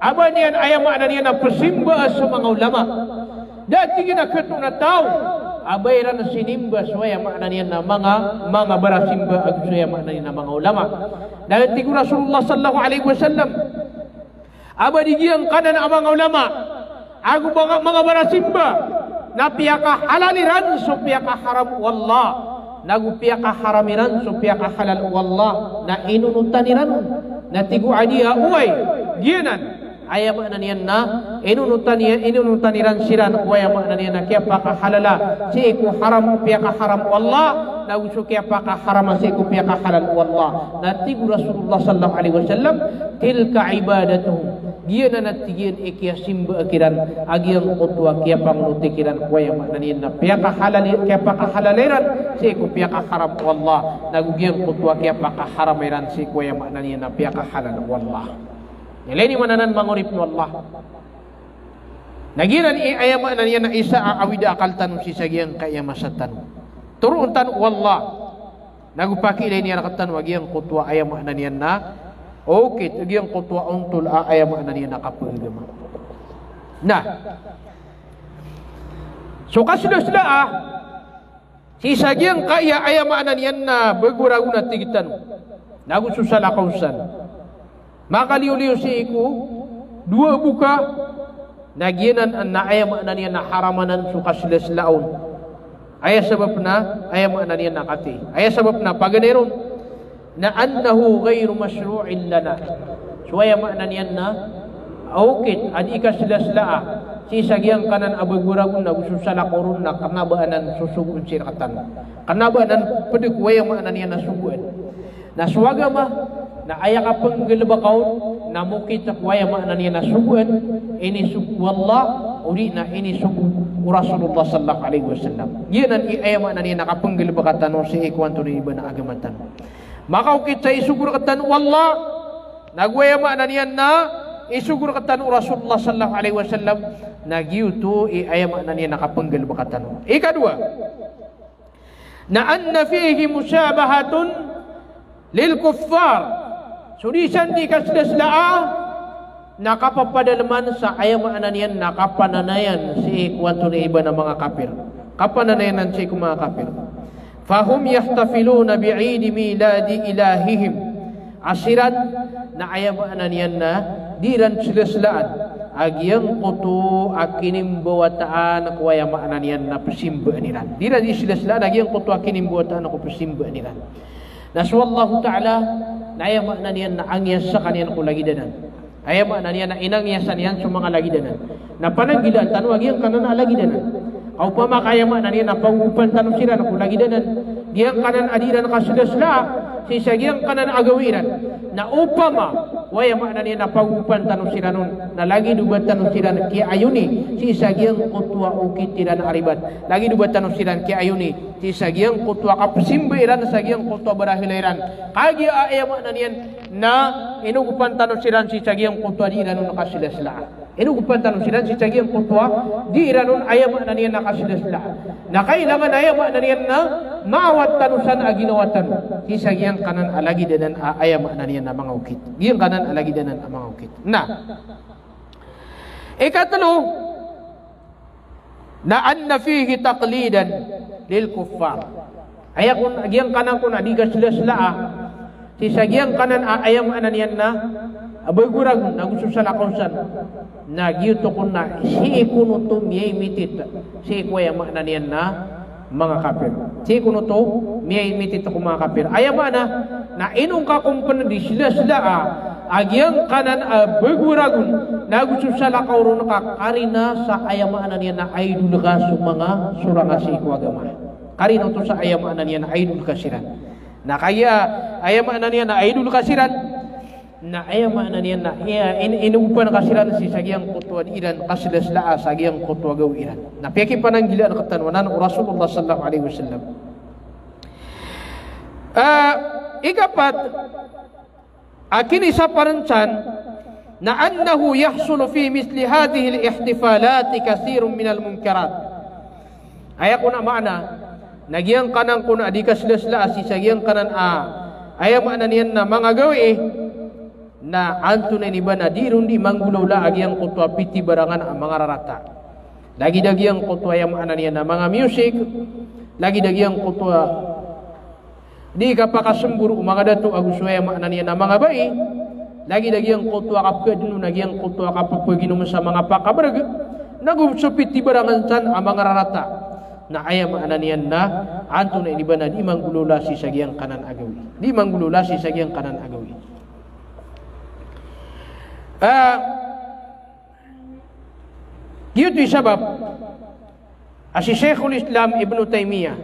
aban yan ay maanan yan na pasimba sa mga ulama daat tigin akatun ataw abayran na sinimba suwaya maanan yan na mga barasimba ag suwaya maanan yan na mga ulama. Dahil tigo Rasulullah sallallahu alaihi wasallam abadigiyang kanan ang mga ulama agu mga barasimba na piyaka halaliran so piyaka haram wallah nagu piyaka haramiran so piyaka halal wallah na inunutaniran na tigo adiya uway giyanan aya maanan yan na inunutaniran siran waya maanan yan na kaya paka halala si iku haram piyaka haram wallah naguso kaya paka haram si iku piyaka halal wallah na tigo Rasulullah sallallahu alaihi wasallam tilka ibadatuhum giyan na tigiyan ikiya simba akiran agiyang utwa kaya pangutikiran waya maanan yan na piyaka halaliran si iku piyaka haram wallah nagugiyang utwa kaya paka haramiran si iku waya maanan yan na piyaka halal wallah. Nilai ni mananan mangurip ni Allah. Nagiran aya maanan yan na isa awida akal tanong si sagiang kaya masatan. Turuan tanong wallah. Nagupaki ilay niya nakatan wagiyang kutwa aya maanan yan na okay, wagiyang kutwa untul aya maanan yan na kapagama. Nah. So kasila-sila si sagiang kaya aya maanan yan na baguraguna tigitan. Nagususala kausan. Makaliw-liw si iku dua buka nagianan na aya maanan yan na haramanan sukas leslaon aya sabab na aya maanan yan na kati aya sabab na paganeron na annahu ghairu mashru'in lana so aya maanan yan na aukit adi ka leslaa si sagiang kanan abaguragun na gususala korun na kanabaanan susugun sirkatan kanabaanan pedek waya maanan yan na suguan na suwagama na aya ka panggalbakaw na mukit sa waya maanan niya na subuan ini wallah uri na ini subu Rasulullah sallallahu alaihi wasallam yan ang aya maanan niya nakapanggalbakatan no si ikwanto ni iba na agamatan makaukit sa isugur katan wallah nagwaya maanan niya na isugur katan Rasulullah sallallahu alaihi wasallam nagiuto aya maanan niya nakapanggalbakatan ikadua na anna fihi musyabahatun lil kuffar sudisan di kasdaslaa nakapapadalaman sa ayam ananian nakapananayan si ikwatun iba ng mga kafir kapananayan si mga kafir fahum yahtafiluna bi'idi miladi ilahihim asiran na ayam ananian na diran silaslaan agyang kutu akinimbuwataan kuwaya maananian na pasimba niran diran silaslaan agyang kutu akinimbuwataan ako pasimba niran naswallahu ta'ala na ayam ananian na angyas sa kanian ko lagi danan ayam ananian na inangyasan yan sa mga lagi danan na pananggilan tanong agyang kanan lagi danan au pama kaya maananian na pangupan tanong sila na ko lagi danan giyang kanan adiran kasulasla sisagyang kanan agawiran na upama waya maknanya na pagupan tanong sila nun na lagi dubat tanong sila kaya ayuni sisagyang kutwa ukit tiran aribat lagi dubat tanong sila kaya ayuni sisagyang kutwa kapasimbiran sagyang kutwa barahilairan kaya aya maknanya na inugupan tanong sila sisagyang kutwa di iranun nakasilasla inugupan tanong sila sisagyang kutwa di iranun aya maknanya nakasilasla na kailangan aya maknanya na maawat tanusan aginawatan sisagyang kanan alagi danan aya maknanya na mga ukit giyang kanan alagi danan ang mga ukit na ikatlo na anna fihi taqlidan lil kuffar aya kun giyang kanan kun adiga sila sisagyang kanan aya maknanya na abagurag na gusto sa lakonsan na giyuto kun na si ikunutum yay mitit si ikuya maknanya na mga kafir si kuno to miyay mitit ko mga kafir aya mana na inong ka kumpan di sila agyang kanan baguragun na gusto sa lakawro na karina sa ayamaanan niya na idol ka sa mga suranga si ikwagama karina to sa ayamaanan niya na idol ka siran na kaya ayamaanan niya na idol ka siran na ayamaanan niya na inuupan ka siran si sagyang kutwa iran kasilaslaa sagyang kutwa gaw iran na piyaki pananggilan katanwanan o Rasulullah sallallahu alaihi wasallam ikapat akin isa parancan na annahu yahsulu fi misli hadhihi al-ihtifalat kathirun min al-munkarat aya kuna maana nagyang kanang kuna di kaslasla si sagyang kanan aya maana niyan na mga gawi na anto na niba na dirun di manggulaw agyang kutwa piti barangan ang mga rarata lagi dagyang kutwa yang maana niyan na mga music lagi dagyang kutwa di kapakasemburu mga dato aguswaya maana niyan na mga bai lagi dagyang kutwa kapkadino nagyang kutwa kapagpaginom sa mga pakabarag nagusupit ti barangan san ang mga rarata na aya maana niyan na anto na iniba na di manggulula si sagyang kanan agawi di manggulula si sagyang kanan agawi Yun sabab si Sheikhul Islam Ibn Taymiyyah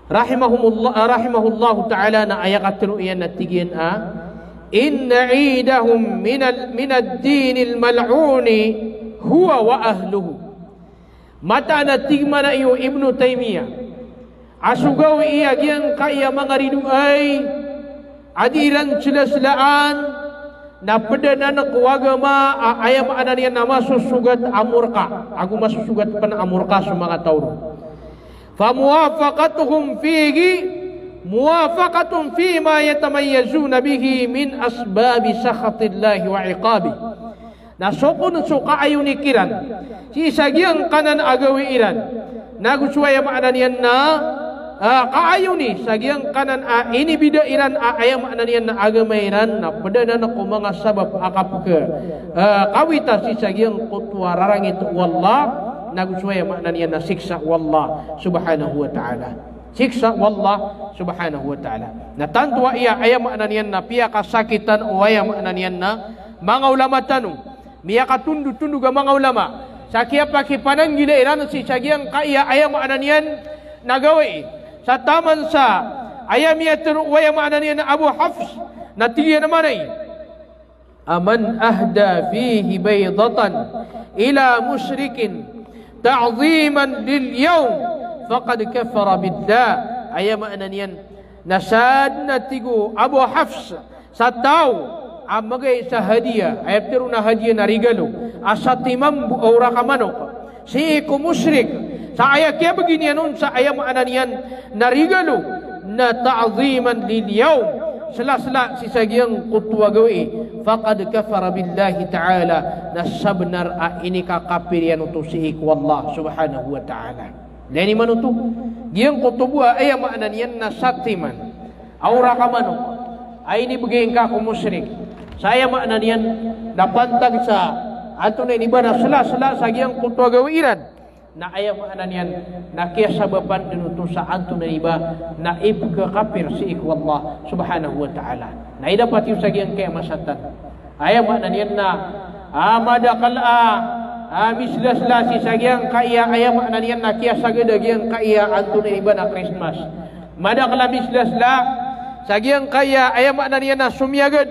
rahimahullahu ta'ala na ayakatru iyan at tigyan inna idahum min ad-din al-mal'uni huwa wa ahluhu mata na tigma na iyo Ibn Taymiyyah asugaw iya gyang kaya mga ridu ay adiran silaslaan na pwede na kuwagama ayam ana niya na masusugat amurka ako masusugat pa na amurka sa mga tao fa muwafaqatuhum fihi muwafaqatun fi ma yatamayyazuna bihi min asbabi sakhatillahi wa iqabi na sokon suka ayo ni kiran si sagyang kanan agawi iran nagusuaya maana niya na kaayo ni sagyang kanan inibida iran ayam ananian na agamairan na padana na ko mga sabab akap ke kawita si sagyang kutwa rarangit wallah nagusuaya mananian na siksa wallah subhanahu wa ta'ala siksa wallah subhanahu wa ta'ala na tantua iya ayam ananian na piya kasakitan o ayam ananian na mga ulama tanong miya katundu-tundu ga mga ulama sakya pakipanan gila iran si sagyang kaya ayam ananian nagawi sa taman sa ayam yatur waya maana niya na Abu Hafs na tiya naman ay aman ahda fihi baydatan ila musyrikin ta'ziman lil yawm faqad kafara billah ayam maana niyan nasad na tigo Abu Hafs sa tao amagay sa hadiah ayam tiru na hadiah na regalo asa timam ora ka manok si ko musyrik Sa aya kaya begini anun sa aya maananian narigalu na ta'ziman lil yaum sela-sela si sagiang kutua gawi faqad kafara billahi ta'ala nasabnar a ini ka kafirian utu si iku Allah subhanahu wa ta'ala. Leni manutu giang kutubua aya maananian nasatiman aura ka manu ay ini begeng ka ku musyrik. Saya maananian napantag sa ato na inibana sela-sela sagiang kutua gawiran na aya maananian na kiya sababan dinuto sa anto na iba na ibka kafir si iku Allah subhanahu wa ta'ala. Na idapat yung sagiang kaya masatan. Aya maananian na madakal mislasla si sagiang kaya aya maananian na kiya sagadagiang kaya anto na iba na Christmas. Madakal mislasla sagiang kaya aya maananian na sumiyagad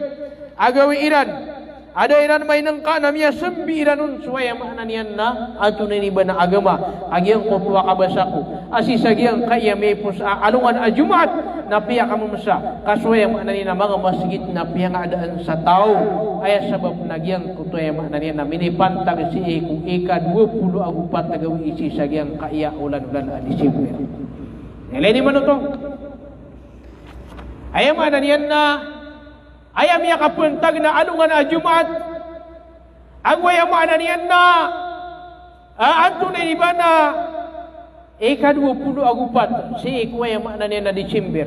agawi iran. Ada iran may nangka na miya sembi iranun suwaya maananian na ato na iba na agama agiang kutwa kabasaku asi sagiang kaya may pus alungan a Jumat na piya kamumsa kasuwaya maananian na mga masjid na piya nga adaan sa tao ay sabab nagiang kutwa maananian na minipantag si iku ika 20 agupat nagawi isi sagiang kaya ulan-ulan a Disyembre. Nilini man ito ay maananian na ayam ya kapuntag na alungan a Jumat agway ang maananian na anto na iba na ika-20 agupat si ikway ang maananian na Disyembre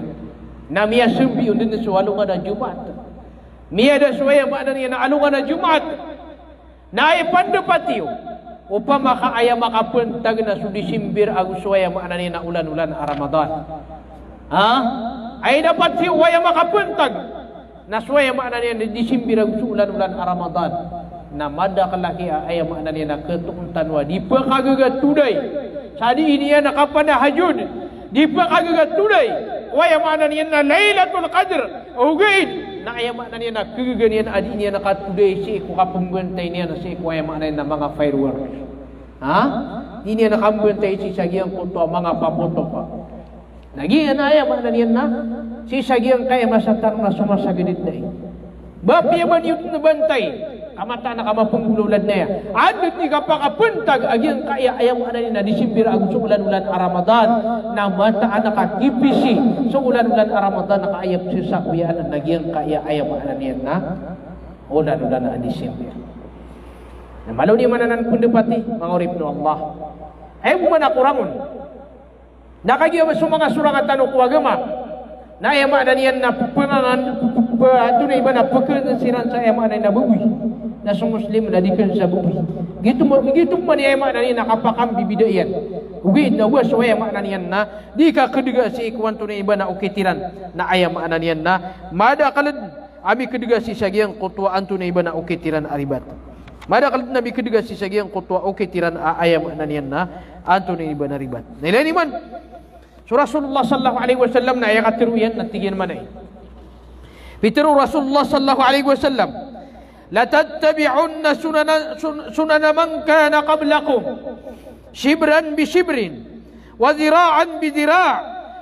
na miya sumbi din sa alungan a Jumat miya da suway ang maananian na alungan a Jumat na ipandupatiyo upang makaaya makapuntag na sa Disyembre agusway ang maananian na ulan-ulan a Ramadan ay dapat si uway ang makapuntag naswaya makna niya di Disyembre ulan-ulan Ramadan na mada kalaki ay makna niya na ketuuntan wa di pagagagat tuday sadi ini na kapan hajud di pagagagat tuday waya makna niya na Lailatul Qadr ugaid na ay makna niya na kagaganian adi niya na katuday si ko kapumbantay niya na si ko ay makna na mga fireworks di niya na kapumbantay si sagiang kunto mga paputok pa naging anaya makna niya na si sagiang kaya masatang na sumasagidit na bapiya man yung nabantay kamata na kamapunggululad na yan adot ni kapakapuntag agyang kaya ayang ano na Disyembre agos ulan-ulan a Ramadan na mataan nakakipisi so ulan-ulan a Ramadan nakaayap siya sa kuyaan na nagyang kaya ayang ano niyan na ulan-ulan a Disyembre na malaw ni mananan kundapati mga urip no Allah ay manakurangon nakagiyaw sa mga surangan tanong kuwagama na ema dan yan na peperangan tu na iba na pekerjaan sa ema na nabuwi na sa muslim na dikan sa buwi gitu man ema dan yan nakapakam bibidayan ugid na was wa ema dan yan na di ka kedega si ikwan tu na iba na ukitiran na ayam anan yan na mada kalad ami kedega si sagiang kutuaan tu na iba na ukitiran aribat mada kalad nabi kedega si sagiang kutua ukitiran ayam anan yan na antu na iba na ribat nilani man so Rasulullah sallallahu alaihi wasallam na ayakatiru yan natigyan man ay bitiru Rasulullah sallallahu alaihi wasallam la tattabi'unna sunana man kana qablakum shibran bi shibrin wa dhira'an bi dhira'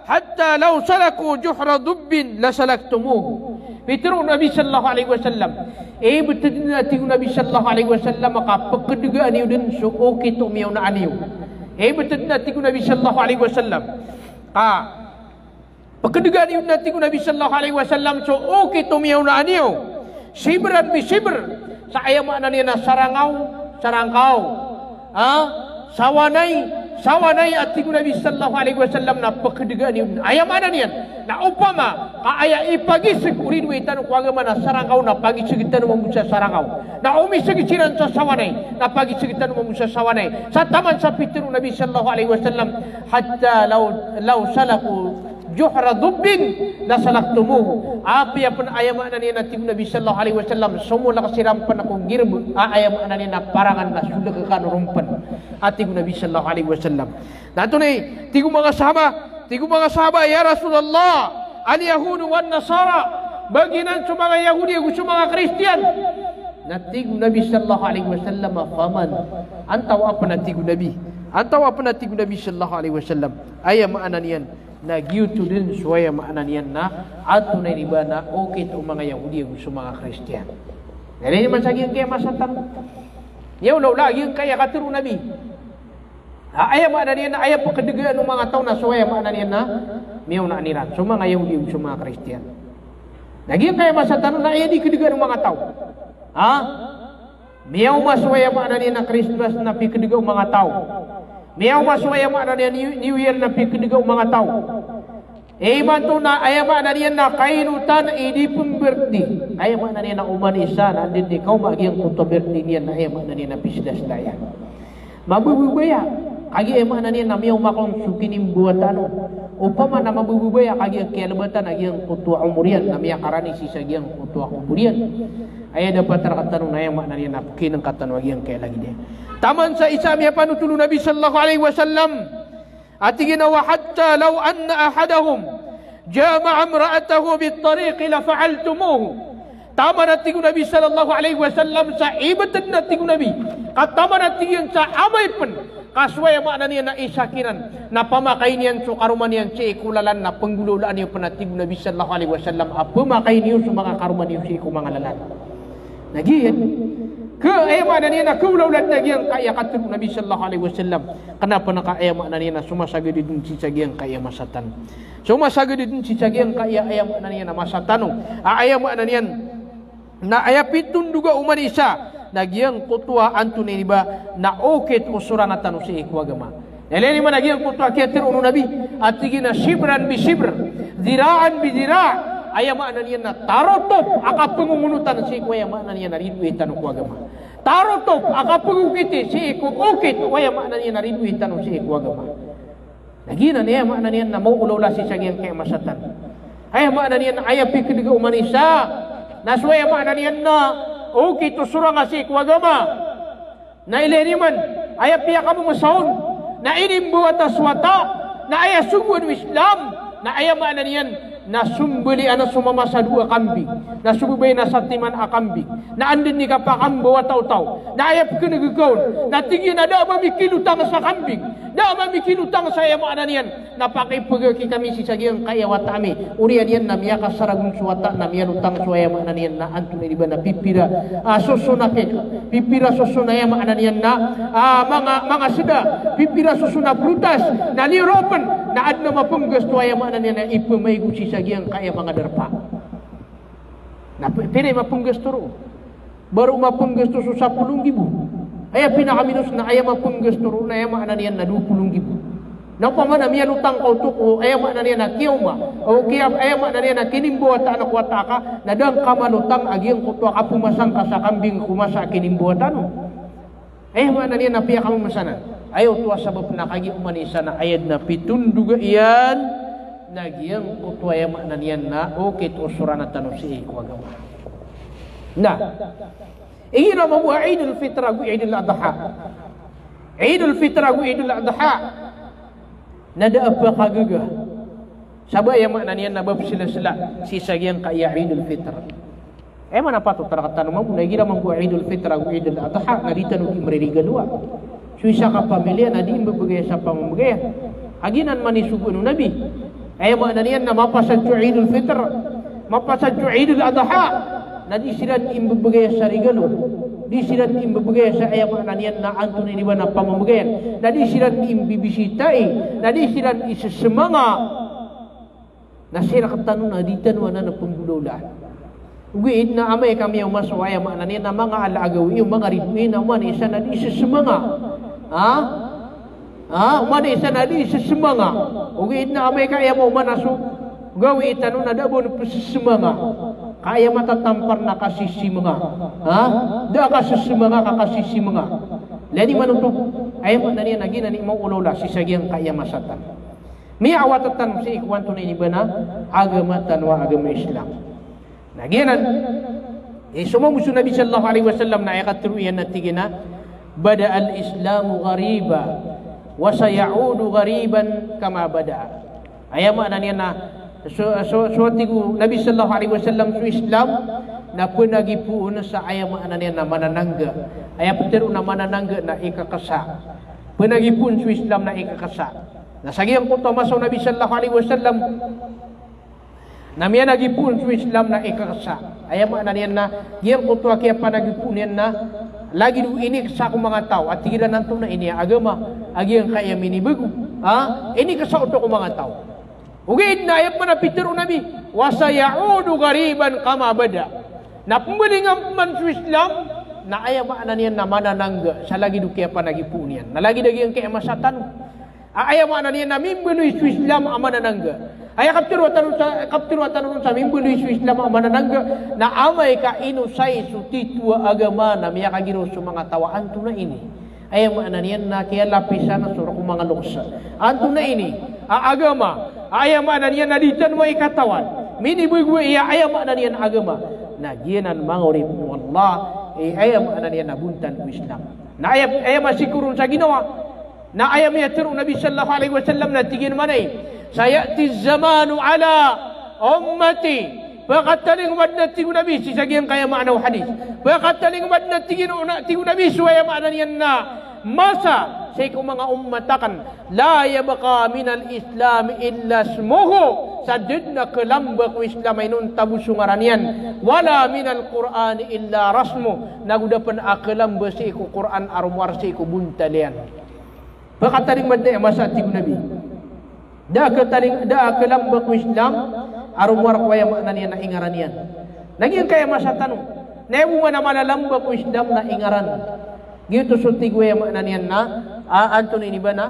hatta law salaku juhra dubbin la salaktumuhu bitiru Nabi sallallahu alaihi wasallam betadina tigu Nabi sallallahu alaihi wasallam maka pekedegaan niyo din so okay to miyaw na aniyo betadina tigu Nabi sallallahu alaihi wasallam pekedegaan yung natin ko Nabi sallallahu alaihi wasallam so okay tumiyaw na aniyo sibran bi sibr sa ayaman na niya na sarangkaw sawanay at tigo Nabi sallallahu alaihi wasallam na pekedegaan yung ayaman na niya na upama kaaya ipagisig urin witan ko agama na sarangkaw na pagisigitan mo sa sarangkaw na umisigitan sa sawanay na pagisigitan mo sa sawanay sa taman sa pitiro Nabi sallallahu alaihi wasallam hatta law salaku juhra dubbin la salaktumuhu api apun ayaman na niya na tigo Nabi sallallahu alaihi wasallam sumula kasirampan akong girb ayaman na niya na parangan na sudah kakanurumpan at tigo Nabi sallallahu alaihi wasallam nato ni tigo mga sahaba ya Rasulullah al-Yahudu wan Nasara baginan sa mga Yahudi ug sa mga Kristiyan natigo Nabi sallallahu alaihi wasallam faman antaw apa natigo Nabi sallallahu alaihi wasallam aya maanan yan na giyuto din suwaya maanan yan na ato na iba na okay to mga Yahudi ug sa mga Kristiyan nalini man sa kaya masatan yaw law lagi kaya katiro Nabi Ayam makna niyan na ayam pekedegaan ng mga tao na suwaya makna niyan na miyaw na aniran. Suma ngayon di suma Kristiyan. Naging kaya masatan na ayam di kedegaan ng mga tao. Miyaw masuwaya makna niyan na Christmas na pikedegaan ng mga tao. Miyaw masuwaya makna niyan New Year na pikedegaan ng mga tao. Iman to na ayam makna niyan na kainutan idi pun birthday. Ayam makna niyan na uman isa na din di kau magiyang kunto birthday niyan na ayam makna niyan na pisdas daya. Mabububaya kagi ema na niya namiyaw makong sukinim buatan upama na mabububaya kagi kialabatan agyang kutua umurian namiya karani sisa agyang kutua umurian ay dapat terkatan na ema na niya napkinang katan agyang lagi dia taman sa isa miya panutulo Nabi sallallahu alaihi wasallam at ginawa hatta law anna ahadahum jama'a imra'atahu bit-tariq la fa'altumuhu. Tama na tigo Nabi sallallahu alaihi wasallam sa ibatan na tigo Nabi. Katama na tigo sa amay pen. Kaswaya makna niya na isakiran. Na pamakay niyan so karuman niyan si ikulalan na penggululaan niyo panatigo Nabi sallallahu alaihi wasallam. Pamakay niyo sa mga karuman niyo si iku mga lalan. Nagiyan. Makna niya na kulaulan na giyang kaya katigo Nabi sallallahu alaihi wasallam. Kenapa na kaya makna niya na sumasagad din si sagiyang kaya masatan. Sumasagad din si sagiyang kaya makna niya na masatan. Makna niyan na ayapitun duga uman isa nagyang kutua antuni ba na okit usura na tanu si ikwagama eleni man nagyang kutua kiatir unu Nabi at sige na shibran bi shibr ziraan bi zira ayama na niya na tarotop akapungunutan si ikwayama na niya na ridwitan ikwagama tarotop akapungukiti si ikukit ayama na niya na ridwitan si ikwagama nagina niya makna niya na mauulaw si sagyang kaya masatan ayama na niya na ayapi kediga uman isa naswaya makna niyan na okay to surang asik wagama na ileniman ayap piya kamu masaun na inimbuat aswata na aya sungguh Islam na aya makna niyan na sumbeli ana sumama sa dua kambing na sububay na satiman a kambing na andin ni kapakambo ataw-taw na ayap kinagagaon na tingin na da mamikilutang sa kambing da mamikilutang sa aya makna niyan na pakipagaki kami si sagyang kaya watami urian yan na miya kasaragung suwata na miya lutang suaya makna niyan na antun di ba na pipira susuna pipira susuna aya makna niyan na mga seda pipira susuna prutas na liropen na adna mapunggas tuaya makna niyan na ipamaigu si sagyang kaya mga darpa na pinay mapunggas turo baru mapunggas to sa 10,000 aya pinakaminus na aya mapunggas turo na aya makna niyan na 20,000 na pamana miya lutang kau tuko aya makna niyan na kiyoma o kiyam aya makna niyan na kinimbo at anak wataka na dang kamalutang agyang kutwa ka pumasang ka sa kambing kumasa kinimbo at ano aya makna niyan na piya kamu masana ayaw tuwa sabab na kagi umanisa na ayad na pitunduga iyan nagyang kutwa aya makna niyan na okay to surana tanu si ikwagama na ingin mo mo Eidul Fitr ag Eidul Adha Eidul Fitr ag Eidul Adha nada apa kagaga sabay aya makna niyan na bab sila-sila si sagyang kaya Eidul Fitr mana patut tarakatan mo na gira mo Eidul Fitr ag Eidul Adha na ditanu imrerigalwa suisa ka pamilya na di imbabagay sa pamamagay aginan man isugun Nabi ay makna niyan na mapasadyo Eidul Fitr mapasadyo Eidul Adha na di silan imbabagay sa regalo di silan imbabagay sa ay makna niyan na antun di ba na pamamagayan na di silan imbibisitai na di silan isasemanga na sira katano na di tanwa na panggulolan ugiid na amay kami yung maswaya makna niyan na mga alaagawi yung mga ridwin naman isa na di isasemanga mana isa na di isasemanga ugiid na amay kaya mo manaso gawi itano na dabon pasisemanga kaya matatampar na kasisimanga da kasisimanga kakasisimanga lani manutok ay mo na niya nagina ni mo ulola si sagyang kaya masatan mi awatatan si ikwanto ni ibana agama tanwa agama Islam naginan sumumuso Nabi sallallahu alaihi wasallam na ayakatruyan na tigina bada al-islamu ghariba wa sayaudu ghariban kama bada ayama na niya na tigu Nabi sallallahu alaihi wasallam su Islam na punagipuun sa ayama na niya na mananangga ayapatir na mananangga na ikakasa punagipuun su Islam na ikakasa nasagiyang kunto masaw Nabi sallallahu alaihi wasallam na miya nagipun su Islam na ikakasa ayama na niya na giyang kunto kaya panagipun yan na lagi du ini sa ko mga tao at tigiran nanto na ini agama agi ang kaya minibugo ini kasa uto ko mga tao ugid na ayat man pitero nabi wa sayaudu ghariban kama bada na pumbelingan man sa Islam na aya ba niyan na mananangga sa lagi du kaya panagipunian na lagi dagi ang kaya masatan aya ba niyan na mimbeloy sa Islam amananangga aya kaptiro tanong sa mimbeloy sa Islam amananangga na amay ka inusay su titwa agama na miya kagiro sa mga tawaan to na ini aya ba niyan na kaya lapisan na sura ko mga luksa anto na ini agama aya ba niyan na ditan mo ikatawan minibugwe iya aya ba niyan agama na ginan mangurip wallah aya ba niyan nabuntan ko Islam na aya masikurun sa ginawa na aya mayatiro Nabi sallallahu alaihi wasallam na tigin manay sayati zamanu ala ummati faqataling wadna tigu Nabi si sagian kaya makna hadis faqataling wadna tigu Nabi suaya makna yan na masa sa ikong mga ummatakan la yabqa minal islam illa ismuhu sadid na kalamba ko Islam ay nun tabusungaran yan wala minal Quran illa rasmu nagudapan akalamba sa iko Quran arumwar sa iko buntalian pakataling madna masa tigu Nabi da kalamba ko Islam arumwar ko ay makna niyan na ingaran yan naging kaya masa tanong nebu nga na malalamba ko Islam na ingaran gitu sulti gue yang makna niyan na anton ini ba na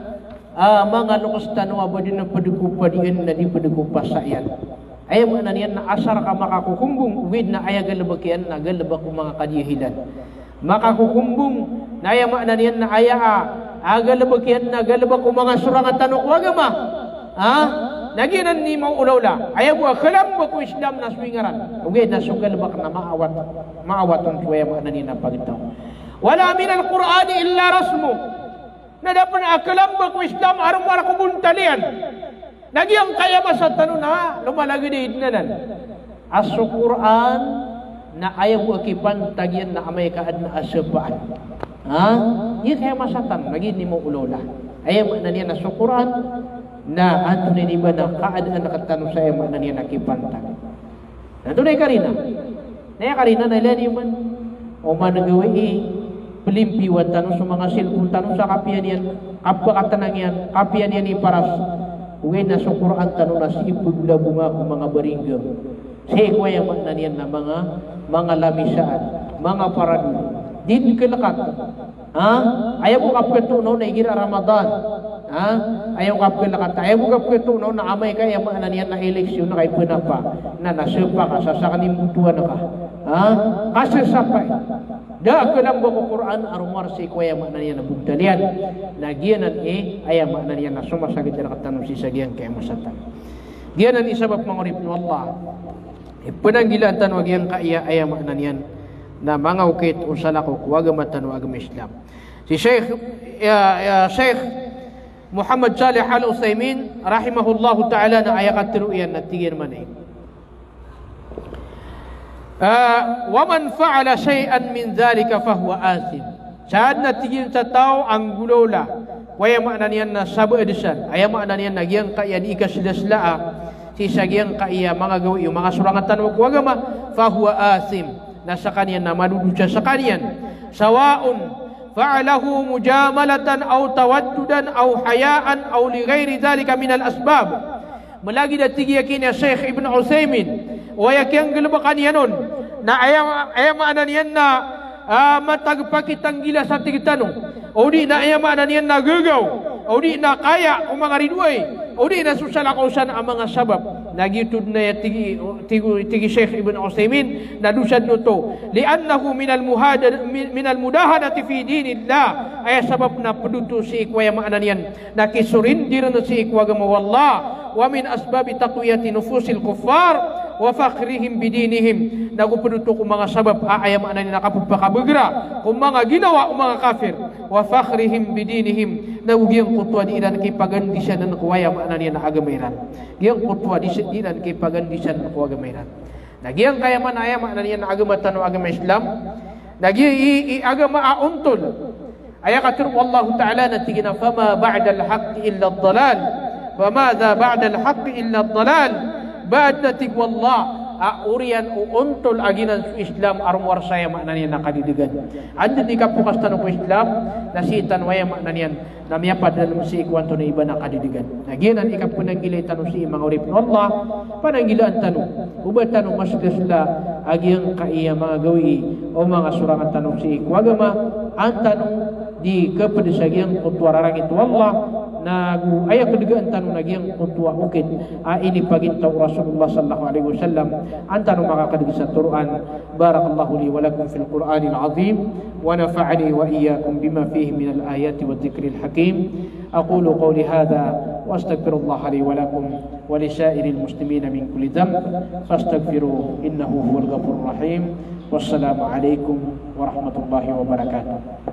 mga lukas tanwa ba din na padukupa diyan na di padukupa sa iyan ay makna niyan na asar ka makakukumbong uwid na aya galabak yan na galabak ko mga kadiyahilan makakukumbong na aya makna niyan na aya galabak yan na galabak ko mga surangan tanok wagama naginan ni mau ulawla aya buwa kalamba ko Islam na swingaran uwid na sugalabak na maawaton tuwaya makna niyan na pagitaw wala min al-Quran illa rasmu na dapat akalamba ko Islam arumar ko buntalian nagyang kaya masa tanong na lumalagi di idnanan aso Quran na ayaw ko akipan tagyan na amay kaad na asapaan iya kaya masa tanong naging ni mo ulola ayaw na niya na aso Quran na ato ni ba na kaad na nakatanong sa ayaw na niya nakipantag nato na karina na ilan man o managawi pelimpiwan tanong sa mga silpun tanong sa kapian yan kapakatanang yan kapian yan iparas uwi na sa Quran tanong na sipugla bunga kung mga baringgam sa ikwaya man na yan na mga lamisaan mga paradu din kilakat ayaw ko kapkatunaw na igira Ramadan ayaw kapkilakat ayaw ko kapkatunaw na amay ka ayaw man na yan na eleksyon na kay pinapa na nasupa ka sa kanimbutuan na ka kasasapay da kelam buku Quran arumar si kuya makna niya na bugdalian nagianan aya makna niya na sumasagit na katanu si sagian kay masatan gianan isabab mangurip no Allah penanggilan tan wagian kaya aya makna niyan na mga ukit usala ko agama tan agama Islam si Sheikh Muhammad Salih Al-Utsaimin rahimahullahu taala na aya katruyan na tigir manay waman fa'ala shay'an min dhalika fahuwa asim saan na tigil sa tao ang gulola kaya makna niyan na sabu edisan aya makna niyan nagyang kaya di ikasilaslaa si sagyang kaya mga gawi yung mga surangatan wa agama fahuwa asim nasa kaniyan na madudusa sa kaniyan sawaun fa'alahu mujamalatan aw tawaddudan aw hayaan aw li ghairi dhalika min al asbab malagi da tigiyakin ya Sheikh Ibn Utsaimin wayakyang galabakan yanon na ayama niyan na matagpakitang gila sa tigitanong o di na ayama niyan na gagaw o di na kaya kung mga ridway o di na susalakausan ang mga sabab nagitud na tigi Sheikh Ibn Utsaimin na dusad nuto liannahu minal mudahanati fi dinillah ay sabab na paduto si ikwaya maana niyan na kisurindir na si ikwagama wallah wa min asbabi taqwiyati nufusil kuffar wa fakhrihim bidinihim nagupeduto kung mga sabab aayam ana ni nakapagpakabegra kung mga ginawa mga kafir wa fakhrihim bidinihim nagugiyang kutwa di ilan kay pagandisan na kuwaya ana ni na agamairan giyang kutwa di ilan kay pagandisan na kuwagamairan nagyang kaya man ayam ana ni na agamatan o agama Islam nagi agama auntol ayakatur wallahu ta'ala natigina fama ba'da al-haqq illa ad-dalal wa madha ba'da al-haqq illa ad-dalal ba'd natig wallah urian untol aginan su Islam arwar saya maknanya nakadidigan. Anda di kapukas tanong ko Islam nasitan waya maknanya namiyapad dalam si ikwan to na iba nakadidigan. Aginan ikapunang gilay tanong si mga urip na Allah pananggilaan tanong. Uba tanong mas sila agiang kaiya mga gawi o mga surangan tanong si ikwagama ang tanong di kepedesagian kutua rarang itu Allah nagu ayat kedegaan tanong nagiang kutua ukit ini pagintau Rasulullah sallallahu alaihi wasallam antanu maka kadegisa Quran. Barakallahu li wa lakum fil Qur'anil azim wa nafa'ani wa iyyakum bima fihi minal ayati wa dzikril hakim. Aqulu qawli hadha wa astaghfirullah li wa lakum wa li sa'iril muslimin min kulli dhanb fastaghfiruhu innahu huwal ghafurur rahim. Wassalamu alaikum warahmatullahi wabarakatuh.